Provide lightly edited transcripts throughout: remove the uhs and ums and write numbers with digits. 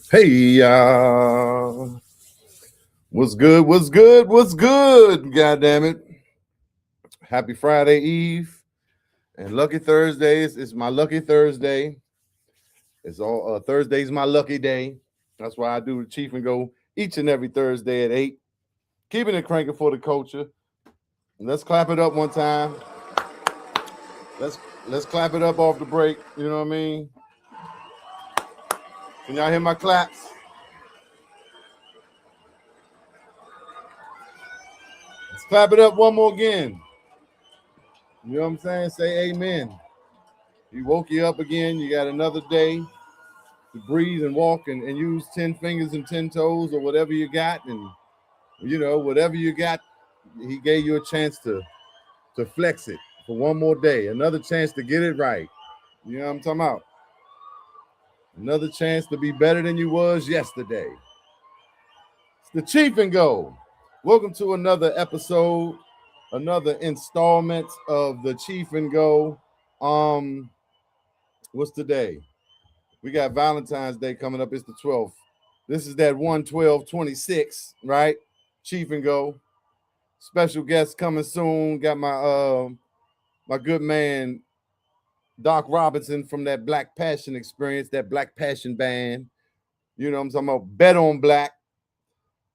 Hey, what's good? What's good? What's good? God damn it. Happy Friday Eve and lucky Thursdays. It's my lucky Thursday. It's all Thursday's my lucky day. That's why I do the Cheef and Go each and every Thursday at 8. Keeping it cranking for the culture. Let's clap it up one time. Let's let's clap it up off the break. You know what I mean? Can y'all hear my claps? Let's clap it up one more again. You know what I'm saying? Say amen. He woke you up again. You got another day to breathe and walk and use 10 fingers and 10 toes or whatever you got. And, whatever you got, he gave you a chance to flex it for one more day. Another chance to get it right. You know what I'm talking about? Another chance to be better than you was yesterday. It's the Cheef and Go. Welcome to another episode, another installment of the Cheef and Go. What's today? We got Valentine's Day coming up. It's the 12th. This is that 1/12/26, right? Cheef and Go. Special guest coming soon. Got my good man Doc Robinson from that Black Passion experience, that Black Passion band. You know what I'm talking about? Bet on Black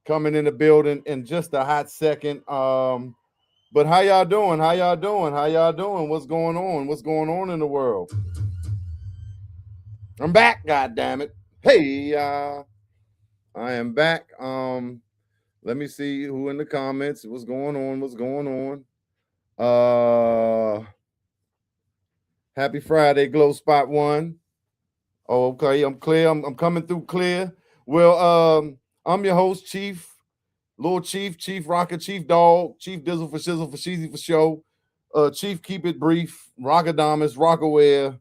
coming in the building in just a hot second. But how y'all doing? How y'all doing? How y'all doing? What's going on? What's going on in the world? I'm back, god damn it. Hey, I am back. Let me see who in the comments. What's going on? What's going on? Happy Friday, Glow Spot One. Oh, okay. I'm clear. I'm coming through clear. Well, I'm your host, Chief, Lil Chief, Chief Rocker, Chief Dog, Chief Dizzle for Shizzle for Sheezy for Show. Chief Keep It Brief, Rockadamus, Rockaware,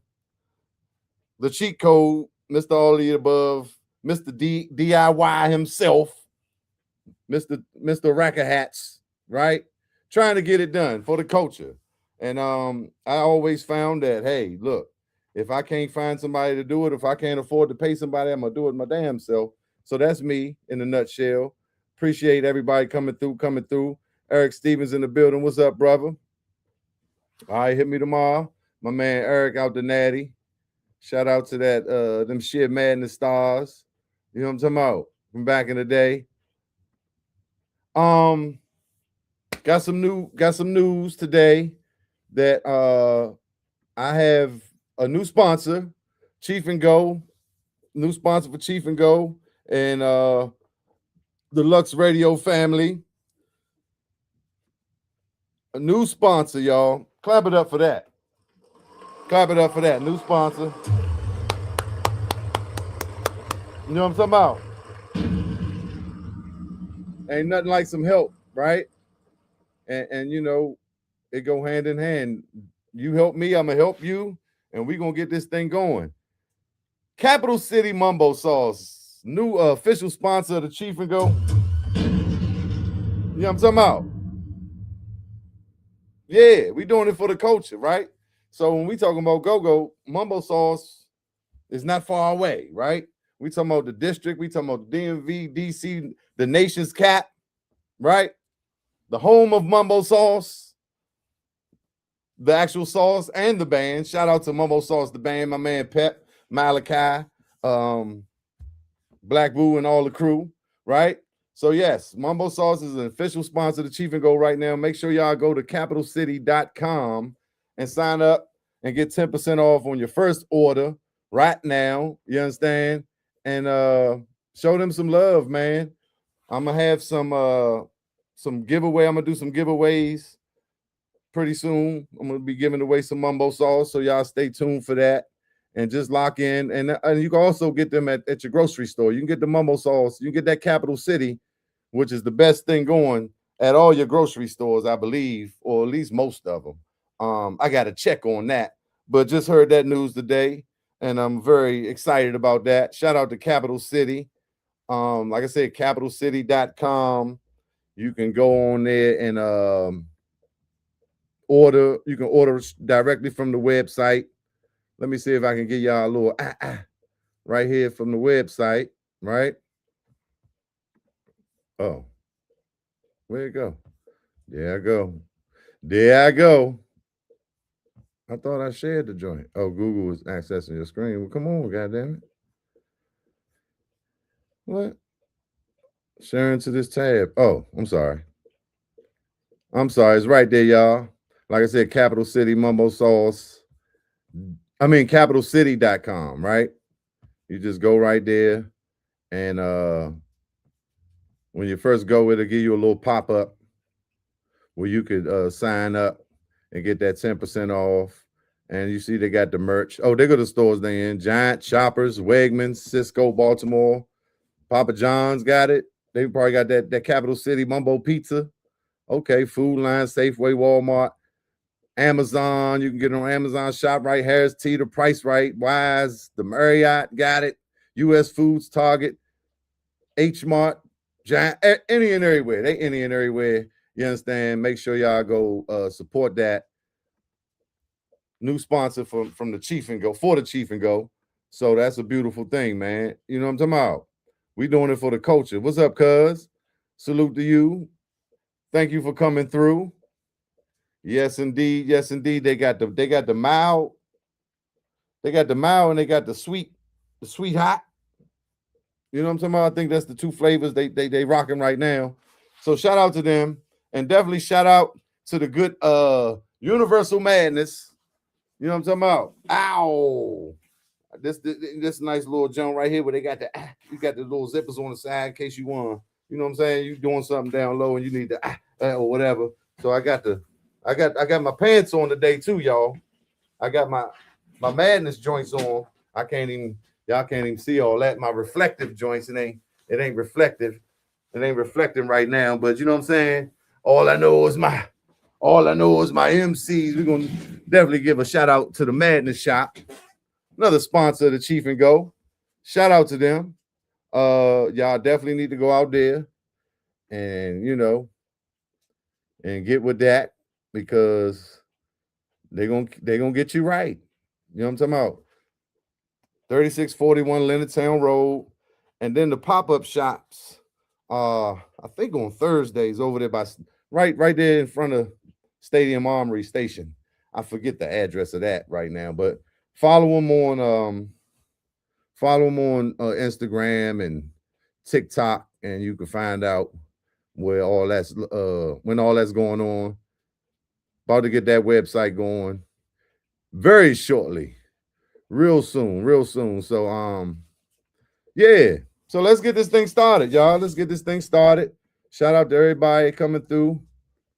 the cheat code, Mr. All of the Above, Mr. DIY himself. Mr. Racker Hats, right? Trying to get it done for the culture. And I always found that, hey, look, if I can't find somebody to do it, if I can't afford to pay somebody, I'm gonna do it my damn self. So that's me in a nutshell. Appreciate everybody coming through. Eric Stevens in the building. What's up, brother? All right, hit me tomorrow. My man Eric out the Natty. Shout out to that them shit Madness stars. You know what I'm talking about? From back in the day. Um, got some news today that I have a new sponsor, Cheef and Go, new sponsor for Cheef and Go and the Lux Radio family. A new sponsor, y'all. Clap it up for that. Clap it up for that. New sponsor. You know what I'm talking about? Ain't nothing like some help, right? And it go hand in hand. You help me, I'm gonna help you, and we gonna get this thing going. Capital City Mumbo Sauce, new official sponsor of the Cheef and Go. You know what I'm talking about? Yeah, we doing it for the culture, right? So when we talking about go-go, Mumbo Sauce is not far away, right? We talking about the district, we talking about the DMV, DC, the nation's cap, right? The home of Mumbo Sauce, the actual sauce, and the band. Shout out to Mumbo Sauce, the band, my man Pep, Malachi, Black Boo, and all the crew, right? So yes, Mumbo Sauce is an official sponsor of the Cheef and Go right now. Make sure y'all go to capitalcity.com and sign up and get 10% off on your first order right now. You understand? And show them some love, man. I'm gonna have some giveaway. I'm gonna do some giveaways pretty soon. I'm gonna be giving away some Mumbo Sauce, so y'all stay tuned for that. And just lock in. And you can also get them at your grocery store. You can get the Mumbo Sauce. You can get that Capital City, which is the best thing going at all your grocery stores, I believe, or at least most of them. I got to check on that. But just heard that news today, and I'm very excited about that. Shout out to Capital City. Like I said, capitalcity.com. You can go on there and order. You can order directly from the website. Let me see if I can get y'all a little right here from the website. right? Oh, where'd it go? There I go. There I go. I thought I shared the joint. Oh, Google was accessing your screen. Well, come on, goddamn it. What? Sharing to this tab. Oh, I'm sorry. I'm sorry. It's right there, y'all. Like I said, Capital City Mumbo Sauce. I mean, capitalcity.com, right? You just go right there. And when you first go, it'll give you a little pop up where you could sign up and get that 10% off. And you see they got the merch. Oh, they go to the stores they in. Giant, Shoppers, Wegmans, Cisco, Baltimore. Papa John's got it. They probably got that Capital City Mumbo Pizza. Okay, Food Line, Safeway, Walmart, Amazon. You can get it on Amazon, ShopRite, Harris Teeter, Price Right, Wise, the Marriott got it. U.S. Foods, Target, H Mart, Giant, any and everywhere. They any and everywhere. You understand? Make sure y'all go support that new sponsor from the Cheef and Go, for the Cheef and Go. So that's a beautiful thing, man. You know what I'm talking about? We doing it for the culture. What's up, cuz? Salute to you. Thank you for coming through. Yes, indeed. Yes, indeed. They got the mild. They got the mild and they got the sweet hot. You know what I'm talking about? I think that's the two flavors they rocking right now. So shout out to them. And definitely shout out to the good Universal Madness. You know what I'm talking about? Ow. This nice little jump right here where they got you got the little zippers on the side in case you want. You know what I'm saying? You doing something down low and you need the or whatever. So I got my pants on today too, y'all. I got my madness joints on. Y'all can't even see all that. My reflective joints, it ain't reflective. It ain't reflecting right now, but you know what I'm saying? All I know is my MCs. We're gonna definitely give a shout out to the Madness Shop. Another sponsor of the Cheef and Go. Shout out to them. Y'all definitely need to go out there and and get with that because they're gonna get you right. You know what I'm talking about? 3641 Leonardtown Road. And then the pop-up shops, I think on Thursdays over there by right there in front of Stadium Armory Station. I forget the address of that right now, but follow them on Instagram and TikTok, and you can find out where all that's when all that's going on. About to get that website going very shortly, real soon. So yeah. So let's get this thing started, y'all. Let's get this thing started. Shout out to everybody coming through.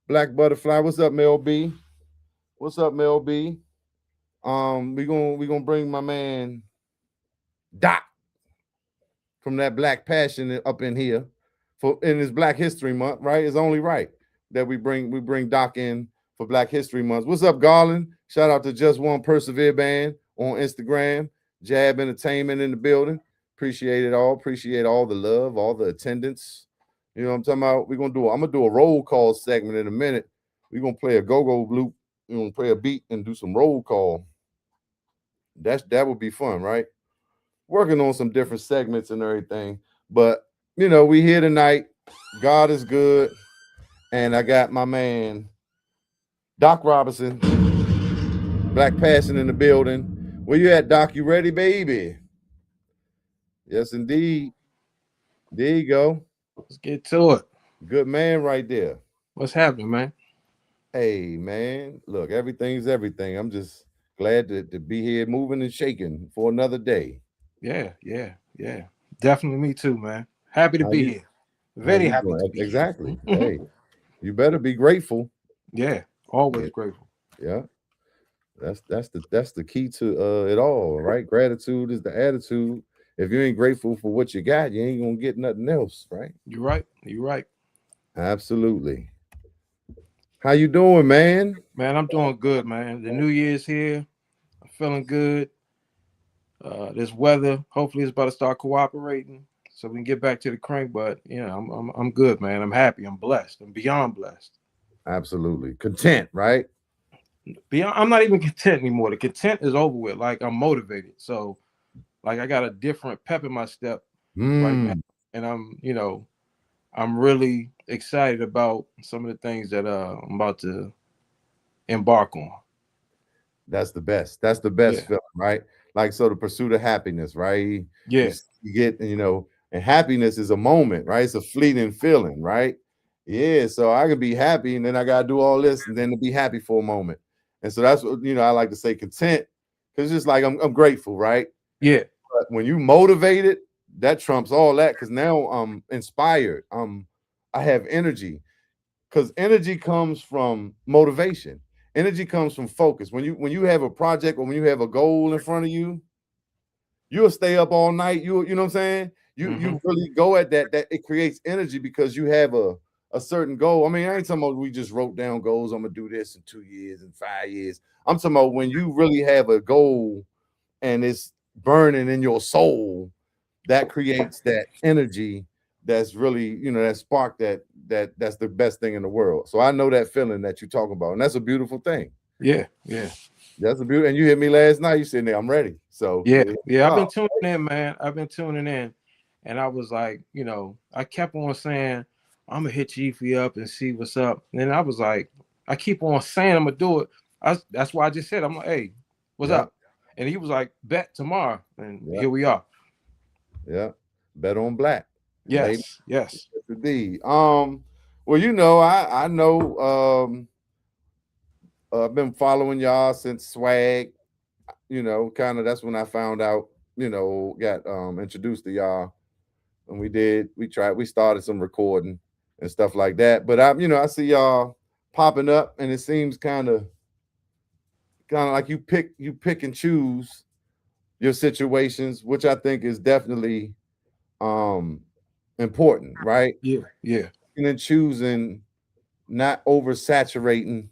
Black Butterfly, what's up, Mel B? What's up, Mel B? We gonna bring my man Doc from that Black Passion up in here in this Black History Month, right? It's only right that we bring Doc in for Black History Month. What's up, Garland? Shout out to Just One Persevere Band on Instagram. Jab Entertainment in the building. Appreciate it all. Appreciate all the love, all the attendance. You know what I'm talking about? I'm gonna do a roll call segment in a minute. We're gonna play a go-go loop. We're gonna play a beat and do some roll call. That would be fun, right? Working on some different segments and everything. But we here tonight. God is good. And I got my man Doc Robinson, Black Passion in the building. Where you at, Doc? You ready, baby? Yes, indeed. There you go. Let's get to it. Good man right there. What's happening, man? Hey, man. Look, everything's everything. I'm just glad to be here moving and shaking for another day. Yeah. Definitely me too, man. Happy to How be you, here. how Very you happy to doing? be Exactly. here. Hey, you better be grateful. Yeah, always Yeah. grateful. Yeah. That's the key to it all, right? Gratitude is the attitude. If you ain't grateful for what you got, you ain't gonna get nothing else, right? You're right. You're right. Absolutely. How you doing, man? Man, I'm doing good, man. The new year's here. I'm feeling good. This weather, hopefully, is about to start cooperating so we can get back to the crank. But I'm good, man. I'm happy. I'm blessed. I'm beyond blessed. Absolutely. Content, right? Beyond, I'm not even content anymore. The content is over with. Like I'm motivated. So, like I got a different pep in my step. right now, Mm, and I'm really excited about some of the things that I'm about to embark on. that's the best. That's the best Yeah, feeling, right? Like so, the pursuit of happiness, right? You, yeah, you get, and happiness is a moment, right? It's a fleeting feeling, right? Yeah. So I can be happy, and then I gotta do all this, and then to be happy for a moment. And so that's what I like to say, content, because it's just like I'm grateful, right? yeah, But when you motivated, that trumps all that because now I'm inspired. I have energy because energy comes from motivation. Energy comes from focus. When you have a project or when you have a goal in front of you, you'll stay up all night. You know what I'm saying? You hmm, really go at that. That it creates energy because you have a certain goal. I mean, I ain't talking about we just wrote down goals. I'm gonna do this in 2 years and 5 years. I'm talking about when you really have a goal and it's burning in your soul, that creates that energy that's really, that spark that's the best thing in the world. So I know that feeling that you talk about, and that's a beautiful thing. yeah, yeah, That's a beautiful. And you hit me last night. You said, I'm ready. So yeah, yeah. yeah. I've Oh, been tuning in, man. I've been tuning in, and I was like, I kept on saying I'm gonna hit Chiefy up and see what's up. And then I was like, I keep on saying I'm gonna do it. That's why I just said I'm like, hey, what's yeah, up? And he was like, bet tomorrow, and yeah, here we are. yeah. Bet on black, baby. Yes, yes, Yes, indeed. Well, I know. I've been following y'all since Swag. Kind of that's when I found out. Got introduced to y'all, and we started some recording and stuff like that. But I see y'all popping up, and it seems kind of like you pick and choose your situations, which I think is definitely um important, right? yeah, yeah, And then choosing, not oversaturating,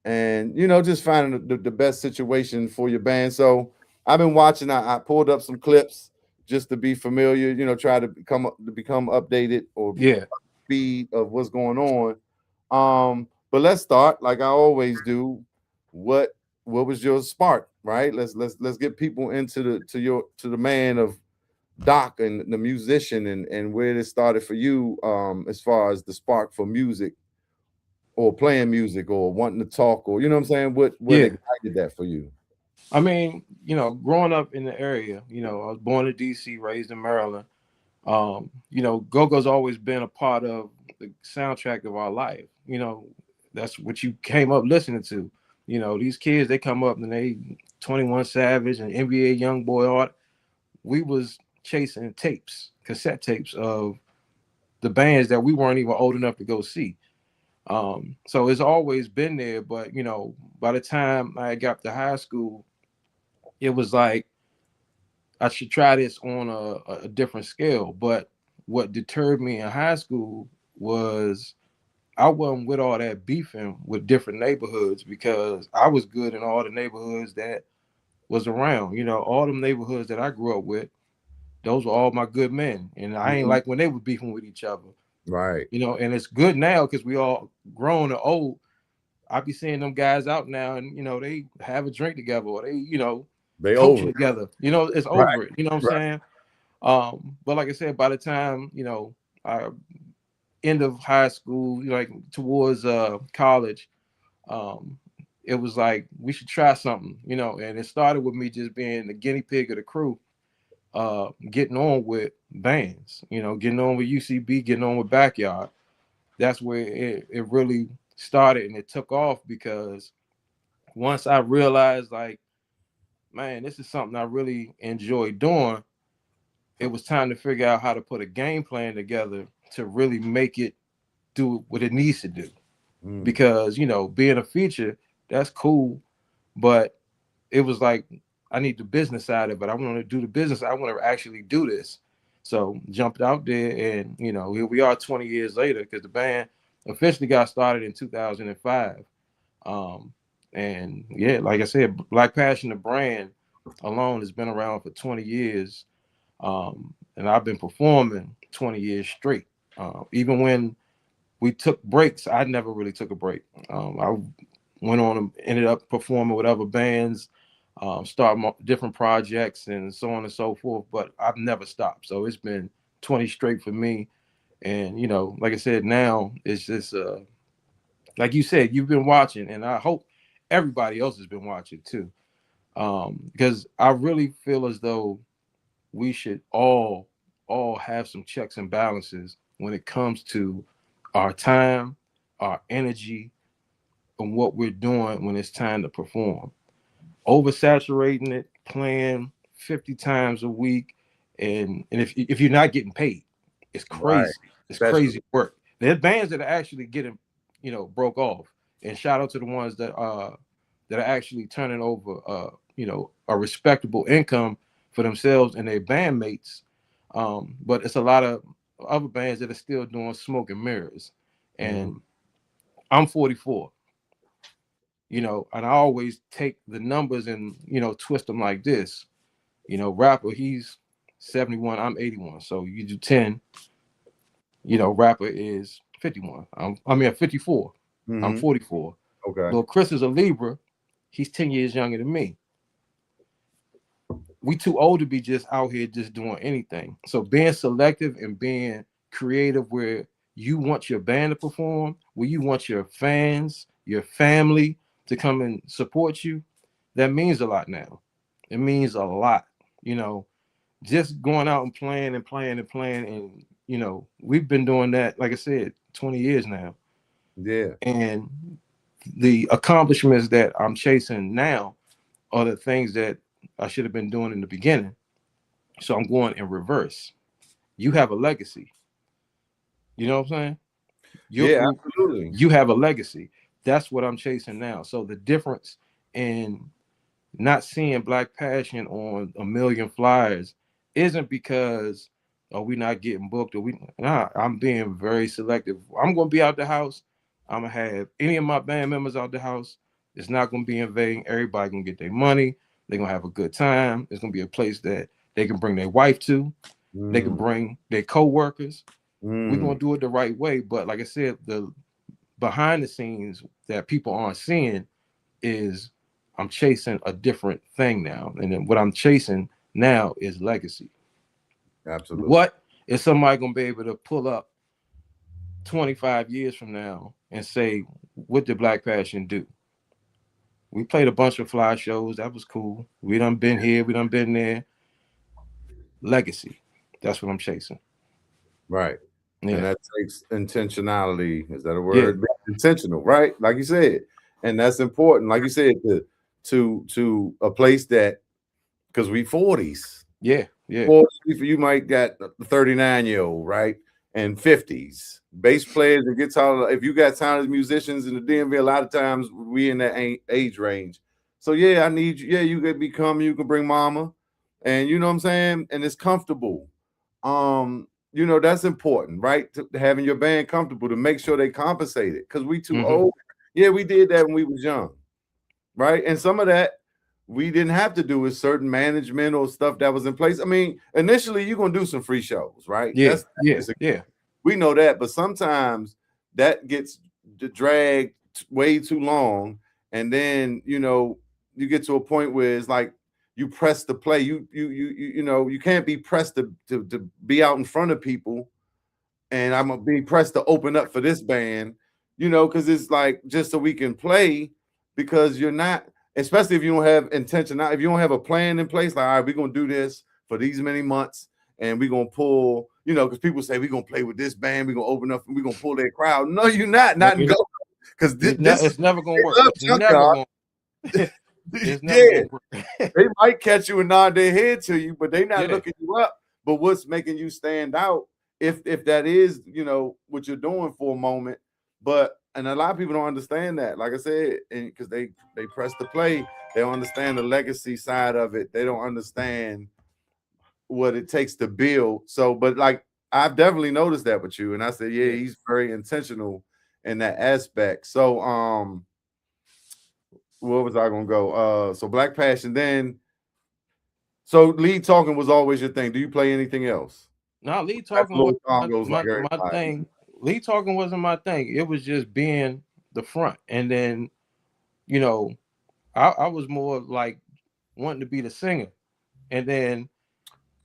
and just finding the best situation for your band. So I've been watching. I pulled up some clips just to be familiar. Try to become updated or yeah. speed of what's going on. But let's start like I always do. What what was your spark? Right. Let's get people into the man of Doc and the musician, and where it started for you, as far as the spark for music or playing music or wanting to talk, or what I'm saying, what Yeah. ignited that for you? I mean, growing up in the area, I was born in DC, raised in Maryland. Go-go's always been a part of the soundtrack of our life. That's what you came up listening to. These kids, they come up and they 21 Savage and NBA Young Boy art. We was chasing tapes, cassette tapes of the bands that we weren't even old enough to go see. So it's always been there. But by the time I got to high school, it was like I should try this on a different scale. But what deterred me in high school was I wasn't with all that beefing with different neighborhoods because I was good in all the neighborhoods that was around. All them neighborhoods that I grew up with, those were all my good men. And I ain't Mhm. like when they were beefing with each other. Right. And it's good now because we all grown and old. I be seeing them guys out now and they have a drink together or they, They coaching over it. together. It's Right. over it. You know what I'm Right. saying? But like I said, by the time I end of high school, like towards college, um, it was like we should try something, and it started with me just being the guinea pig of the crew, getting on with bands, getting on with UCB, getting on with Backyard. That's where it really started and it took off because once I realized like, man, this is something I really enjoy doing, it was time to figure out how to put a game plan together to really make it do what it needs to do. Mm. Because, being a feature, that's cool. But it was like, I need the business side of it. I want to do the business. I want to actually do this. So jumped out there and, here we are 20 years later because the band officially got started in 2005. Um, and yeah, like I said, Black Passion, the brand alone has been around for 20 years. And I've been performing 20 years straight. Even when we took breaks, I never really took a break. I went on and ended up performing with other bands. start different projects and so on and so forth. But I've never stopped. So it's been 20 straight for me. And like I said, now it's just like you said, you've been watching, and I hope everybody else has been watching too. Because I really feel as though we should all have some checks and balances when it comes to our time, our energy, and what we're doing when it's time to perform. Oversaturating it, playing 50 times a week, and if you're not getting paid, it's Right. crazy. It's Especially. crazy work. There's bands that are actually getting, broke off. And shout out to the ones that are actually turning over a respectable income for themselves and their bandmates. But it's a lot of other bands that are still doing smoke and mirrors. And I'm 44, and I always take the numbers and twist them like this. Rapper, he's 71, I'm 81. So you do 10, rapper is 51. I mean 54. I'm Mm-hmm. 44. Okay. Little Chris is a Libra. He's 10 years younger than me. We too old to be just out here just doing anything. So being selective and being creative where you want your band to perform, where you want your fans, your family to come and support you, that means a lot now. It means a lot. Just going out and playing and playing and playing. And, we've been doing that, like I said, 20 years now. Yeah. And the accomplishments that I'm chasing now are the things that I should have been doing in the beginning. So I'm going in reverse. You have a legacy. You know what I'm saying? Your Yeah, group, absolutely. you have a legacy. That's what I'm chasing now. So the difference in not seeing Black Passion on a million flyers isn't because we not getting booked or I'm being very selective. I'm gonna be out the house. I'm gonna have any of my band members out the house. It's not gonna be in vain. Everybody gonna get their money. They're gonna have a good time. It's gonna be a place that they can bring their wife to. They can Mm. bring their co-workers. We're Mm. gonna do it the right way. But like I said, the behind the scenes that people aren't seeing is I'm chasing a different thing now. And then what I'm chasing now is legacy. Absolutely. What is somebody gonna be able to pull up 25 years from now and say, what did Black Passion do? We played a bunch of fly shows. That was cool. We done been here, we done been there. Legacy. That's what I'm chasing. Right. And Yeah. that takes intentionality. Is that a Yeah. word? Intentional, right? Like you said. And that's important. Like you said, to a place that because we 40s. Yeah. Yeah. 40, you might got the 39-year-old, right? And 50s. Bass players and guitar. If you got talented musicians in the DMV, a lot of times we in that age range. So yeah, I need you. Yeah, you could become, you can bring mama. And you know what I'm saying? And it's comfortable. That's important, right? To having your band comfortable to make sure they compensate it. Because we too Mm-hmm. old. Yeah, we did that when we was young, right? And some of that we didn't have to do with certain management or stuff that was in place. I mean, initially you're gonna do some free shows, right? Yeah. Yeah. Yeah. We know that, but sometimes that gets dragged way too long, and then you get to a point where it's like you press the play. You can't be pressed to be out in front of people, and I'm gonna be pressed to open up for this band, because it's like just so we can play, because you're not, especially if you don't have intention, if you don't have a plan in place, like, all right, we're gonna do this for these many months, and we're gonna pull, because people say we're gonna play with this band, we're gonna open up and we're gonna pull their crowd. No, you're not, No, not in go, because this is it's never gonna work. they love It's never junkyard. gonna. It's never Yeah, gonna work. they might catch you and nod their head to you, but they're not Yeah. looking you up. But what's making you stand out, if that is, what you're doing for a moment. But and a lot of people don't understand that. Like I said, and because they press the play, they don't understand the legacy side of it. They don't understand what it takes to build. So, but like I've definitely noticed that with you, and I said, yeah, Yeah. he's very intentional in that aspect. So, where was I gonna go? So Black Passion. Then, so lead talking was always your thing. Do you play anything else? Now lead That's talking was little combos like my everybody. thing. Lead talking wasn't my thing. It was just being the front. And then, you know, I was more like wanting to be the singer. And then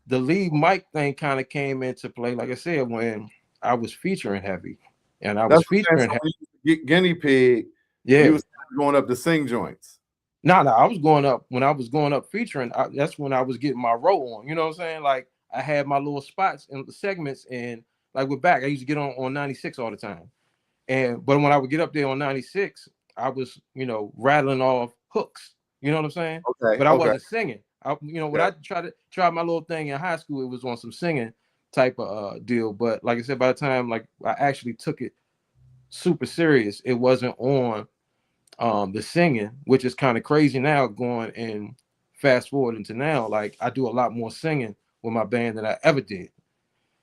the lead mic thing kind of came into play, like I said, when I was featuring heavy. And I was That's what I'm saying. featuring So heavy. when you get guinea pig, you Yeah. was going up to sing joints. No, I was going up when I was going up featuring. That's when I was getting my role on. You know what I'm saying? Like I had my little spots and segments, and like with back, I used to get on 96 all the time. And but when I would get up there on 96, I was rattling off hooks. You know what I'm saying? Okay, But I okay. wasn't singing. When Yeah. I try my little thing in high school, it was on some singing type of deal. But like I said, by the time like I actually took it super serious, it wasn't on the singing, which is kind of crazy now going and fast forward into now. Like I do a lot more singing with my band than I ever did.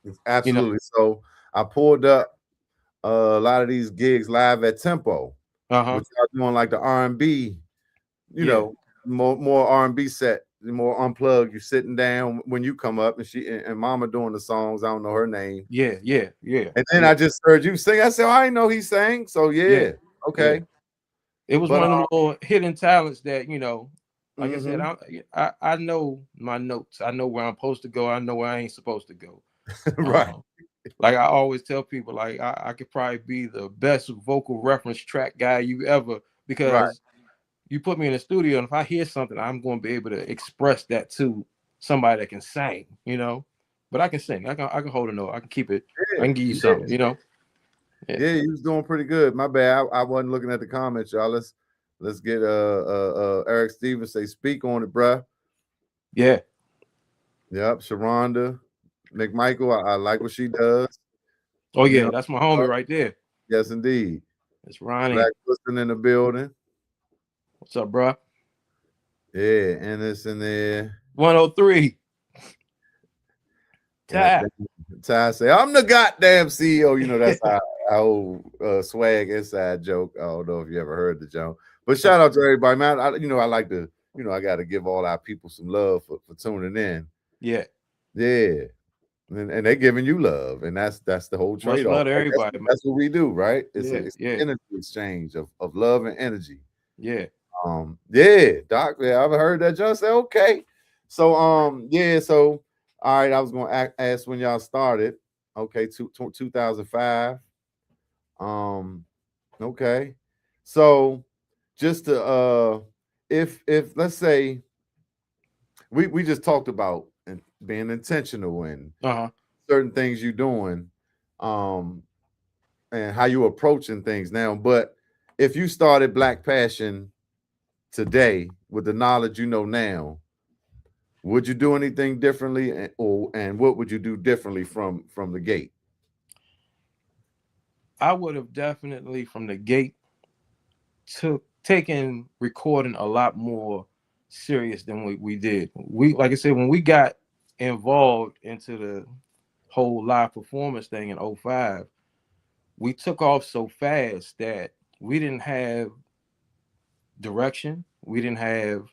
You know? Absolutely. So I pulled up a lot of these gigs live at Tempo, Uh-huh. which are doing like the R&B, Yeah. more R&B set, more unplugged. You're sitting down when you come up, and and Mama doing the songs. I don't know her name. Yeah. Yeah. Yeah. And then Yeah. I just heard you sing. I said, oh, I didn't know he sang. So Yeah. yeah, Yeah. okay. It was But one of them little hidden talents that, like I said, mhm. I know my notes. I know where I'm supposed to go. I know where I ain't supposed to go. Right, Um, like I always tell people, like I could probably be the best vocal reference track guy you ever, right. because you put me in the studio, and if I hear something, I'm going to be able to express that to somebody that can sing. But I can sing. I can hold a note. I can keep it. I Yeah, can give you yeah, something. Yeah. yeah. He was doing pretty good. My bad. I wasn't looking at the comments, y'all. Let's get Eric Stevens say speak on it, bruh. Yeah. Yep, Sharonda McMichael. I like what she does. Oh You yeah, know, that's my homie right there. yes, indeed. It's Ronnie. Black person in the building. What's up, bro? Yeah, and it's in there. 103. God Ty. damn. Ty say, I'm the goddamn CEO. You know, that's our old swag inside joke. I don't know if you ever heard the joke. But shout out to everybody, man. I like to, I got to give all our people some love for tuning in. Yeah. Yeah. And they giving you love. And that's the whole Much trade-off. love to Right? everybody, man. That's what we do, right? It's Yeah, it's yeah, an energy exchange of love and energy. yeah. Yeah, Doc. Yeah, I've heard that. Just say okay. So, yeah. So, all right. I was gonna ask when y'all started. Okay, 2005. Um, okay. So, just to if let's say we just talked about being intentional and Uh-huh. certain things you're doing, um, and how you approaching things now. But if you started Black Passion today with the knowledge you know now, would you do anything differently, and what would you do differently from the gate? I would have definitely from the gate taken recording a lot more serious than we did. We like I said, when we got involved into the whole live performance thing in '05, we took off so fast that we didn't have direction, we didn't have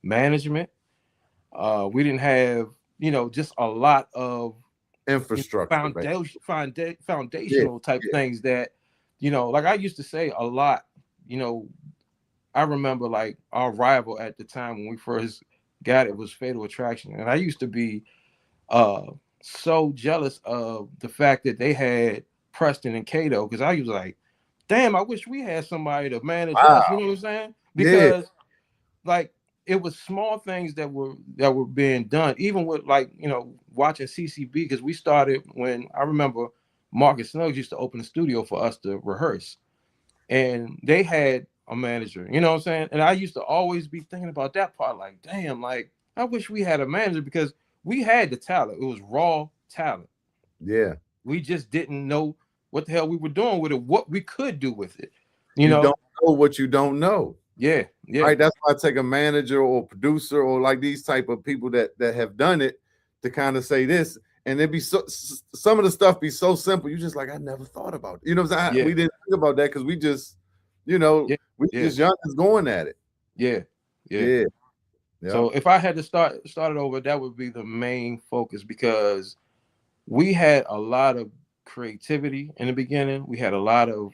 management, we didn't have, just a lot of Infrastructure, right? Yeah, foundational type yeah. things that, like I used to say a lot. you know I remember like our rival at the time when we first got it was Fatal Attraction, and I used to be uh so jealous of the fact that they had Preston and Cato, because I was like, damn, I wish we had somebody to manage Wow. us. You know what I'm saying? Yeah. Because like it was small things that were being done, even with like watching CCB, because we started when I remember Marcus Snuggs used to open the studio for us to rehearse, and they had a manager. You know what I'm saying? And I used to always be thinking about that part, like, damn, like I wish we had a manager, because we had the talent. It was raw talent. Yeah. We just didn't know what the hell we were doing with it, what we could do with it. You You know? don't know what you don't know. Yeah, yeah, Right. That's why I take a manager or producer or like these type of people that have done it to kind of say this. And it be some of the stuff be so simple. You just like, I never thought about it. You know what I'm saying? yeah, We didn't think about that because we just, yeah, we yeah, just young as going at it. yeah, yeah. Yeah. Yeah. So if I had to start it over, that would be the main focus, because we had a lot of creativity in the beginning. We had a lot of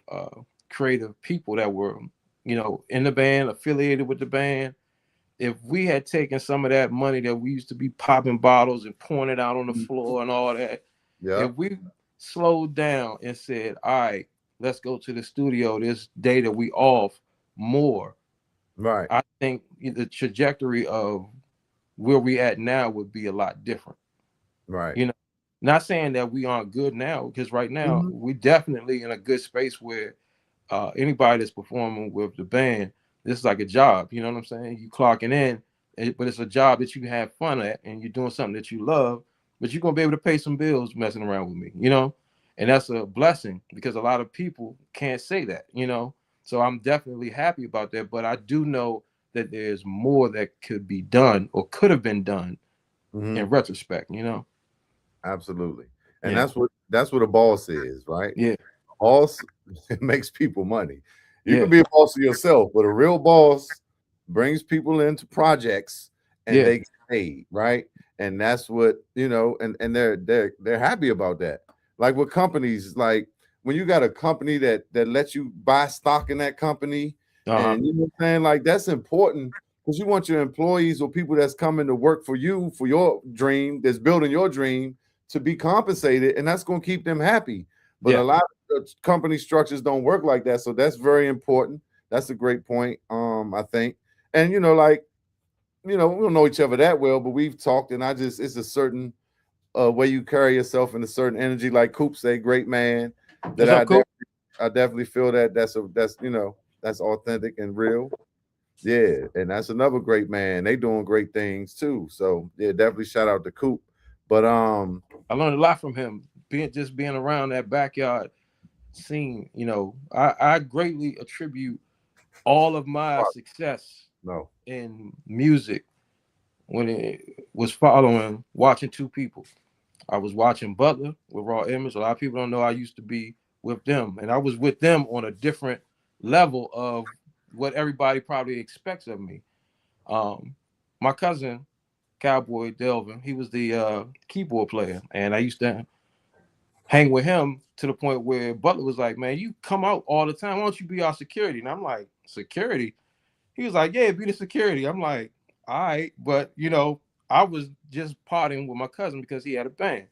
creative people that were, in the band, affiliated with the band. if we had taken some of that money that we used to be popping bottles and pouring it out on the floor and all that, Yeah. if we slowed down and said, all right, let's go to the studio this day that we off more, Right. I think the trajectory of where we at now would be a lot different. Right. You know, not saying that we aren't good now, because right now Mhm. we definitely in a good space where anybody that's performing with the band, this is like a job. You know what I'm saying? You clocking in, but it's a job that you have fun at, and you're doing something that you love. But you're gonna be able to pay some bills messing around with me. You know, and that's a blessing because a lot of people can't say that. You know, so I'm definitely happy about that. But I do know that there's more that could be done or could have been done Mhm. in retrospect. You know? Absolutely. And Yeah, that's what a boss is, right? yeah, Boss makes people money. You can yeah, be a boss of yourself, but a real boss brings people into projects and yeah. they get paid, right? And that's what, and they're happy about that. Like with companies, like when you got a company that lets you buy stock in that company, Uh huh. and you know what I'm saying, like that's important because you want your employees or people that's coming to work for you for your dream, that's building your dream to be compensated, and that's going to keep them happy. But a Yeah. lot of company structures don't work like that, so that's very important. That's a great point, I think. And like we don't know each other that well, but we've talked, and it's a certain way you carry yourself and a certain energy, like Coop say, great man. That What's up, Coop? I definitely feel that's authentic and real. Yeah, and that's another great man. They doing great things too. So yeah, definitely shout out to Coop. But I learned a lot from him. Being around that backyard scene, I greatly attribute all of my success no. in music when it was following watching two people. I was watching Butler with Raw Image. A lot of people don't know I used to be with them, and I was with them on a different level of what everybody probably expects of me. Um, my cousin Cowboy Delvin, he was the keyboard player, and I used to hang with him to the point where Butler was like, "Man, you come out all the time. Why don't you be our security?" And I'm like, "Security?" He was like, "Yeah, be the security." I'm like, "All right," but I was just partying with my cousin because he had a band.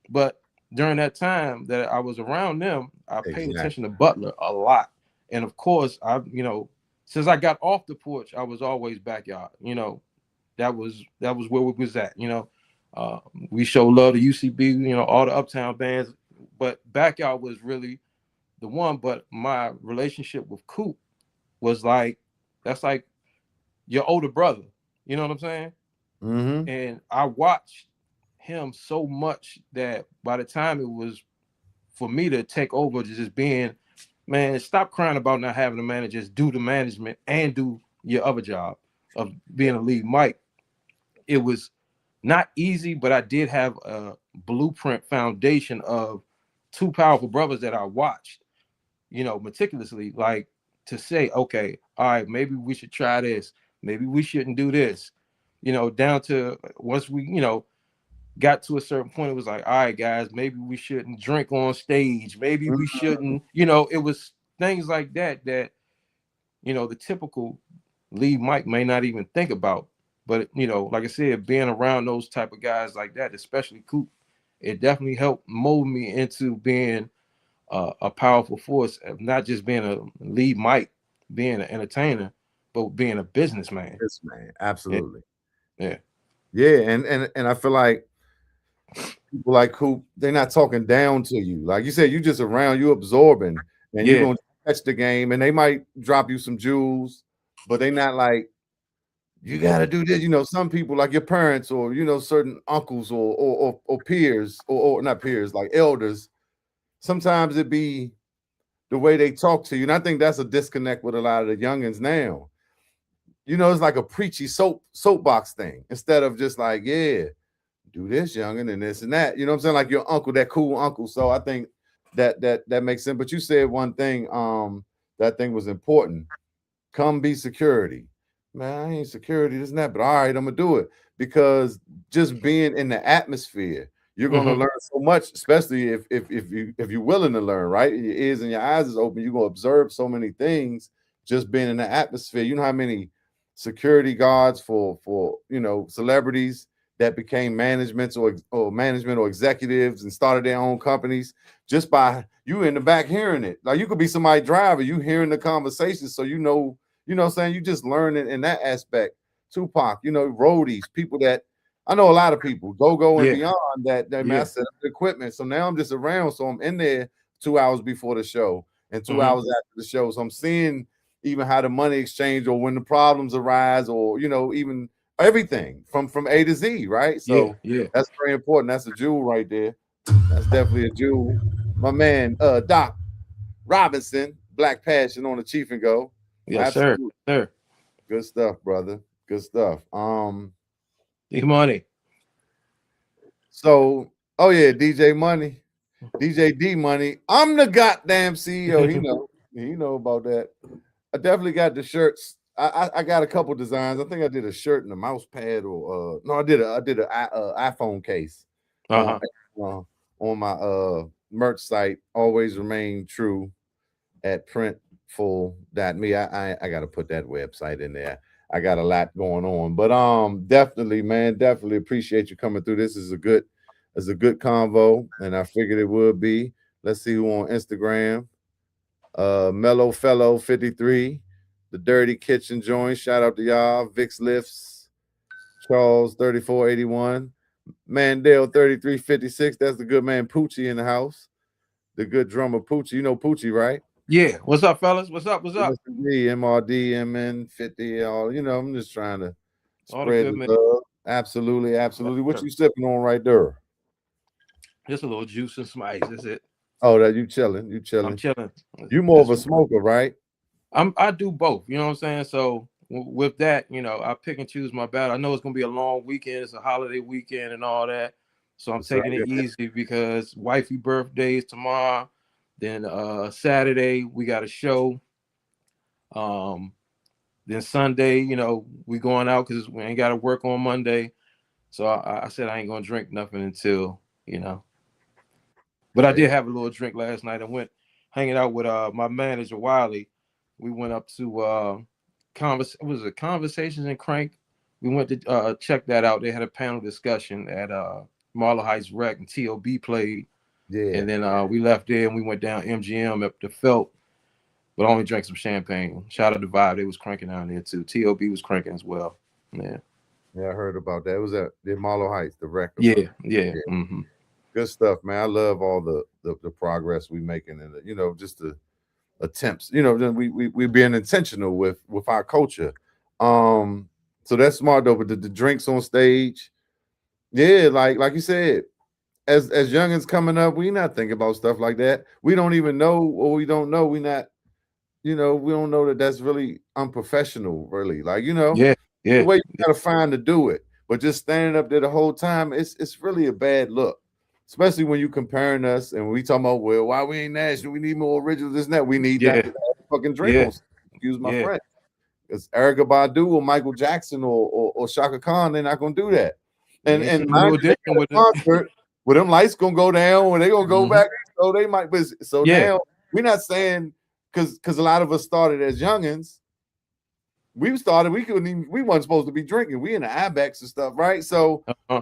But during that time that I was around them, I paid Exactly. attention to Butler a lot, and of course, since I got off the porch, I was always backyard. That was where we was at. Uh, we show love to UCB, all the uptown bands, but Backyard was really the one. But my relationship with Coop was like, that's like your older brother. You know what I'm saying? Mm-hmm. And I watched him so much that by the time it was for me to take over, to just being, man, stop crying about not having a manager, just do the management and do your other job of being a lead mic. It was not easy, but I did have a blueprint foundation of two powerful brothers that I watched, meticulously, like to say, okay, all right, maybe we should try this, maybe we shouldn't do this, down to once we, got to a certain point, it was like, all right, guys, maybe we shouldn't drink on stage, maybe we shouldn't, it was things like that the typical lead mic may not even think about. But like I said, being around those type of guys like that, especially Coop, it definitely helped mold me into being a powerful force of not just being a lead mic, being an entertainer, but being a businessman. Yes, man. Yeah, Absolutely. yeah, Yeah, and I feel like people like Coop, they're not talking down to you. Like you said, you just around, you absorbing, and you're yeah. gonna catch the game, and they might drop you some jewels, but they not like you gotta do this. Some people like your parents or certain uncles or peers or not peers, like elders. Sometimes it be the way they talk to you. And I think that's a disconnect with a lot of the youngins now. It's like a preachy soapbox thing instead of just like, yeah, do this, youngin, and this and that. You know what I'm saying? Like your uncle, that cool uncle. So I think that makes sense. But you said one thing, that thing was important. Come be security. Man, I ain't security, this and that, but all right, I'm gonna do it because just being in the atmosphere, you're gonna Hmm. learn so much, especially if you're willing to learn, right? Your ears and your eyes is open, you're gonna observe so many things just being in the atmosphere. You know how many security guards for celebrities that became management or executives and started their own companies just by you in the back hearing it. Like you could be somebody driver, you hearing the conversation, so what I'm saying, you just learn it in that aspect. Tupac, roadies, people that I know a lot of people, go and Yeah, beyond that man, I yeah. set up the equipment. So now I'm just around. So I'm in there 2 hours before the show and two Hmm. hours after the show. So I'm seeing even how the money exchange or when the problems arise, or even everything from A to Z, right? Yeah, So yeah. that's very important. That's a jewel right there. That's definitely a jewel. My man, Doc Robinson, Black Passion on the Cheef and Go. Yes, sir. Absolutely. Sir. Good stuff, brother. Good stuff. Big money. So, oh yeah, DJ Money, DJ D Money. I'm the goddamn CEO. He know about that. I definitely got the shirts. I got a couple designs. I think I did a shirt and a mouse pad, or no, I did a iPhone case on Uh-huh. uh, on my merch site. Always remain true at printful.me. I got to put that website in there. I got a lot going on, but definitely, man, definitely appreciate you coming through. This is a good convo, and I figured it would be. Let's see who on Instagram. Mellow Fellow 53, the Dirty Kitchen Joint. Shout out to y'all. Vix Lifts, Charles 3481, Mandel 3356. That's the good man Poochie in the house. The good drummer Poochie. You know Poochie, right? Yeah. What's up, fellas? What's up? What's up? Listen to me, MRD, MN 50, all. I'm just trying to All the spread good the man. love. Absolutely, Yes, absolutely. What sir. you sipping on right there? Just a little juice and some ice. That's it. Oh, that you chilling. You I'm chilling. chilling. You more of a Just smoker, right? I do both. You know what I'm saying? So with that, I pick and choose my battle. I know it's gonna be a long weekend. It's a holiday weekend and all that. So I'm That's right. taking it easy because wifey birthday's tomorrow. Then Saturday we got a show. Um, then Sunday, we going out because we ain't got to work on Monday. So I said I ain't gonna drink nothing until. But I Hey, did have a little drink last night. I went hanging out with my manager Wiley. We went up to was it Conversations in Crank. We went to check that out. They had a panel discussion at Marlow Heights Rec, and TOB played. yeah. And then we left there and we went down MGM up to Felt, but only drank some champagne. Shout out to Vibe. They was cranking down there too. TOB was cranking as well. Yeah. Yeah, I heard about that. It was at the Marlow Heights, the record. Yeah. Yeah. Yeah, Hmm. good stuff, man. I love all the progress we making, and just the attempts. Then we being intentional with our culture. So that's smart though. But the drinks on stage, yeah, like you said, as youngins coming up, we not thinking about stuff like that. We don't even know, or we don't know. We not, we don't know that that's really unprofessional. Really, like Yeah. the Yeah. way you gotta find to do it. But just standing up there the whole time, it's really a bad look. Especially when you comparing us and we talking about, well, why we ain't national? We need more originals, this and that. We need that Yeah. to have a fucking drink Yeah. on. Excuse my Yeah. friend. Because Erica Badu or Michael Jackson or Shaka Khan, they're not gonna do that. You And ain't and seen the mind new you, they edition got with a concert where them lights gonna go down, or they gonna go hmm back. So they might be so Yeah. now we're not saying because a lot of us started as youngins, we weren't supposed to be drinking. We in the Ibex and stuff, right? So Uh-huh.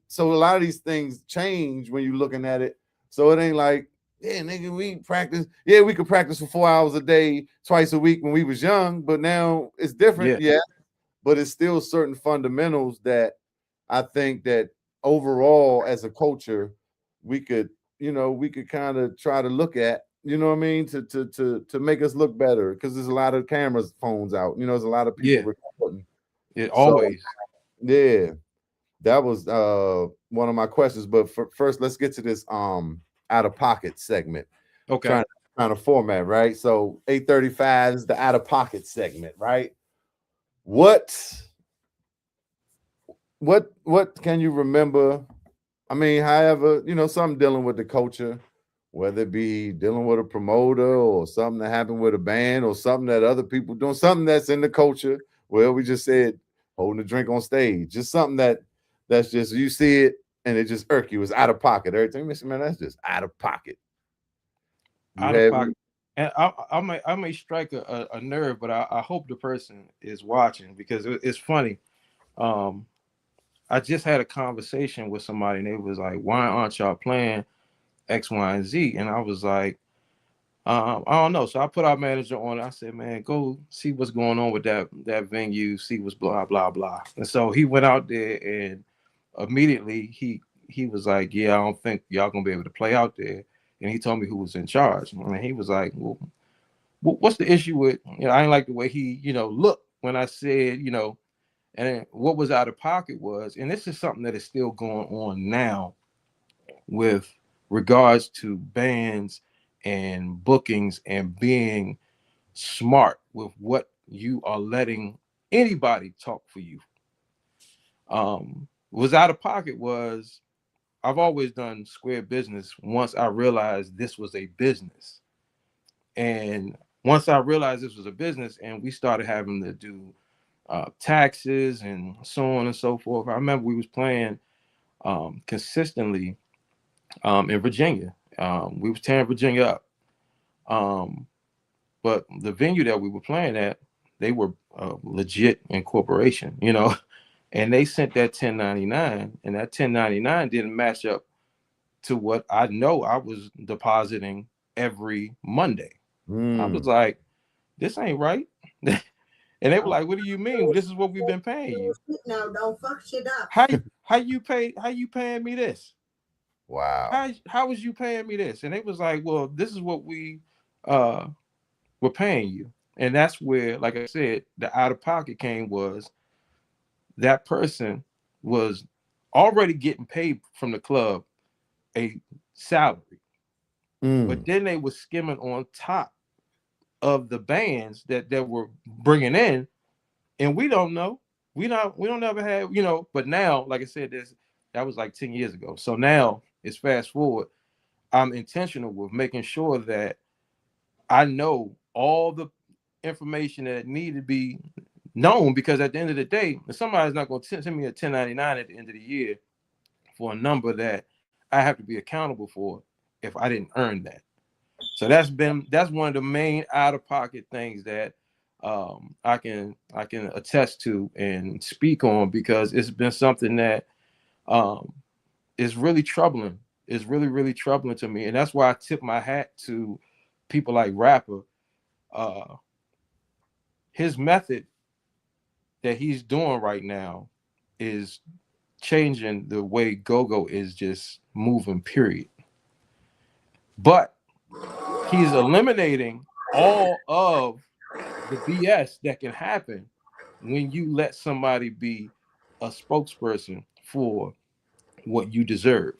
so a lot of these things change when you're looking at it. So it ain't like, yeah, nigga, we practice. Yeah, we could practice for 4 hours a day, twice a week when we was young, but now it's different, Yeah. yeah. But it's still certain fundamentals that I think that overall as a culture, we could, we could kind of try to look at, you know what I mean, to make us look better because there's a lot of cameras, phones out, there's a lot of people Yeah. recording. It So always. yeah, that was one of my questions. But first, let's get to this out of pocket segment. Okay. Trying to format, right? So 8:35 is the out of pocket segment, right? What what can you remember? I mean, however, something dealing with the culture, whether it be dealing with a promoter or something that happened with a band or something that other people doing, something that's in the culture. Well, we just said holding a drink on stage, just something that's just you see it and it just irk you. It's out of pocket. Everything, man, that's just out of pocket. You Out of have pocket. And I may strike a nerve, but I hope the person is watching because it's funny. Um, I just had a conversation with somebody and they was like, "Why aren't y'all playing X, Y, and Z?" And I was like, I don't know. So I put our manager on it. I said, "Man, go see what's going on with that venue. See what's blah blah blah." And so he went out there and immediately he was like, "Yeah, I don't think y'all gonna be able to play out there." And he told me who was in charge, and he was like, "Well, what's the issue with?" I didn't like the way he looked when I said and what was out of pocket was, and this is something that is still going on now with regards to bands and bookings and being smart with what you are letting anybody talk for you. Was out of pocket was, I've always done square business once I realized this was a business. And once I realized this was a business and we started having to do taxes and so on and so forth. I remember we was playing consistently in Virginia. We was tearing Virginia up. Um, but the venue that we were playing at, they were legit incorporation, and they sent that 1099, and that 1099 didn't match up to what I know I was depositing every Monday. I was Mm. like, this ain't right. And they were like, what do you mean? Well, this is what we've been paying you. No, don't fuck shit up. How you paying me this? Wow. How was you paying me this? And it was like, well, this is what we uh were paying you. And that's where, like I said, the out of pocket came was that person was already getting paid from the club a salary, but Mm. then they were skimming on top of the bands that were bringing in, and we don't know. We don't ever have, but now, like I said, that was like 10 years ago. So now it's fast forward. I'm intentional with making sure that I know all the information that need to be known, because at the end of the day, somebody's not going to send me a 1099 at the end of the year for a number that I have to be accountable for if I didn't earn that. So that's one of the main out of pocket things that I can attest to and speak on, because it's been something that um, is really troubling. It's really really troubling to me, and that's why I tip my hat to people like Rapper. Uh, his method that he's doing right now is changing the way go-go is just moving, period. But he's eliminating all of the BS that can happen when you let somebody be a spokesperson for what you deserve.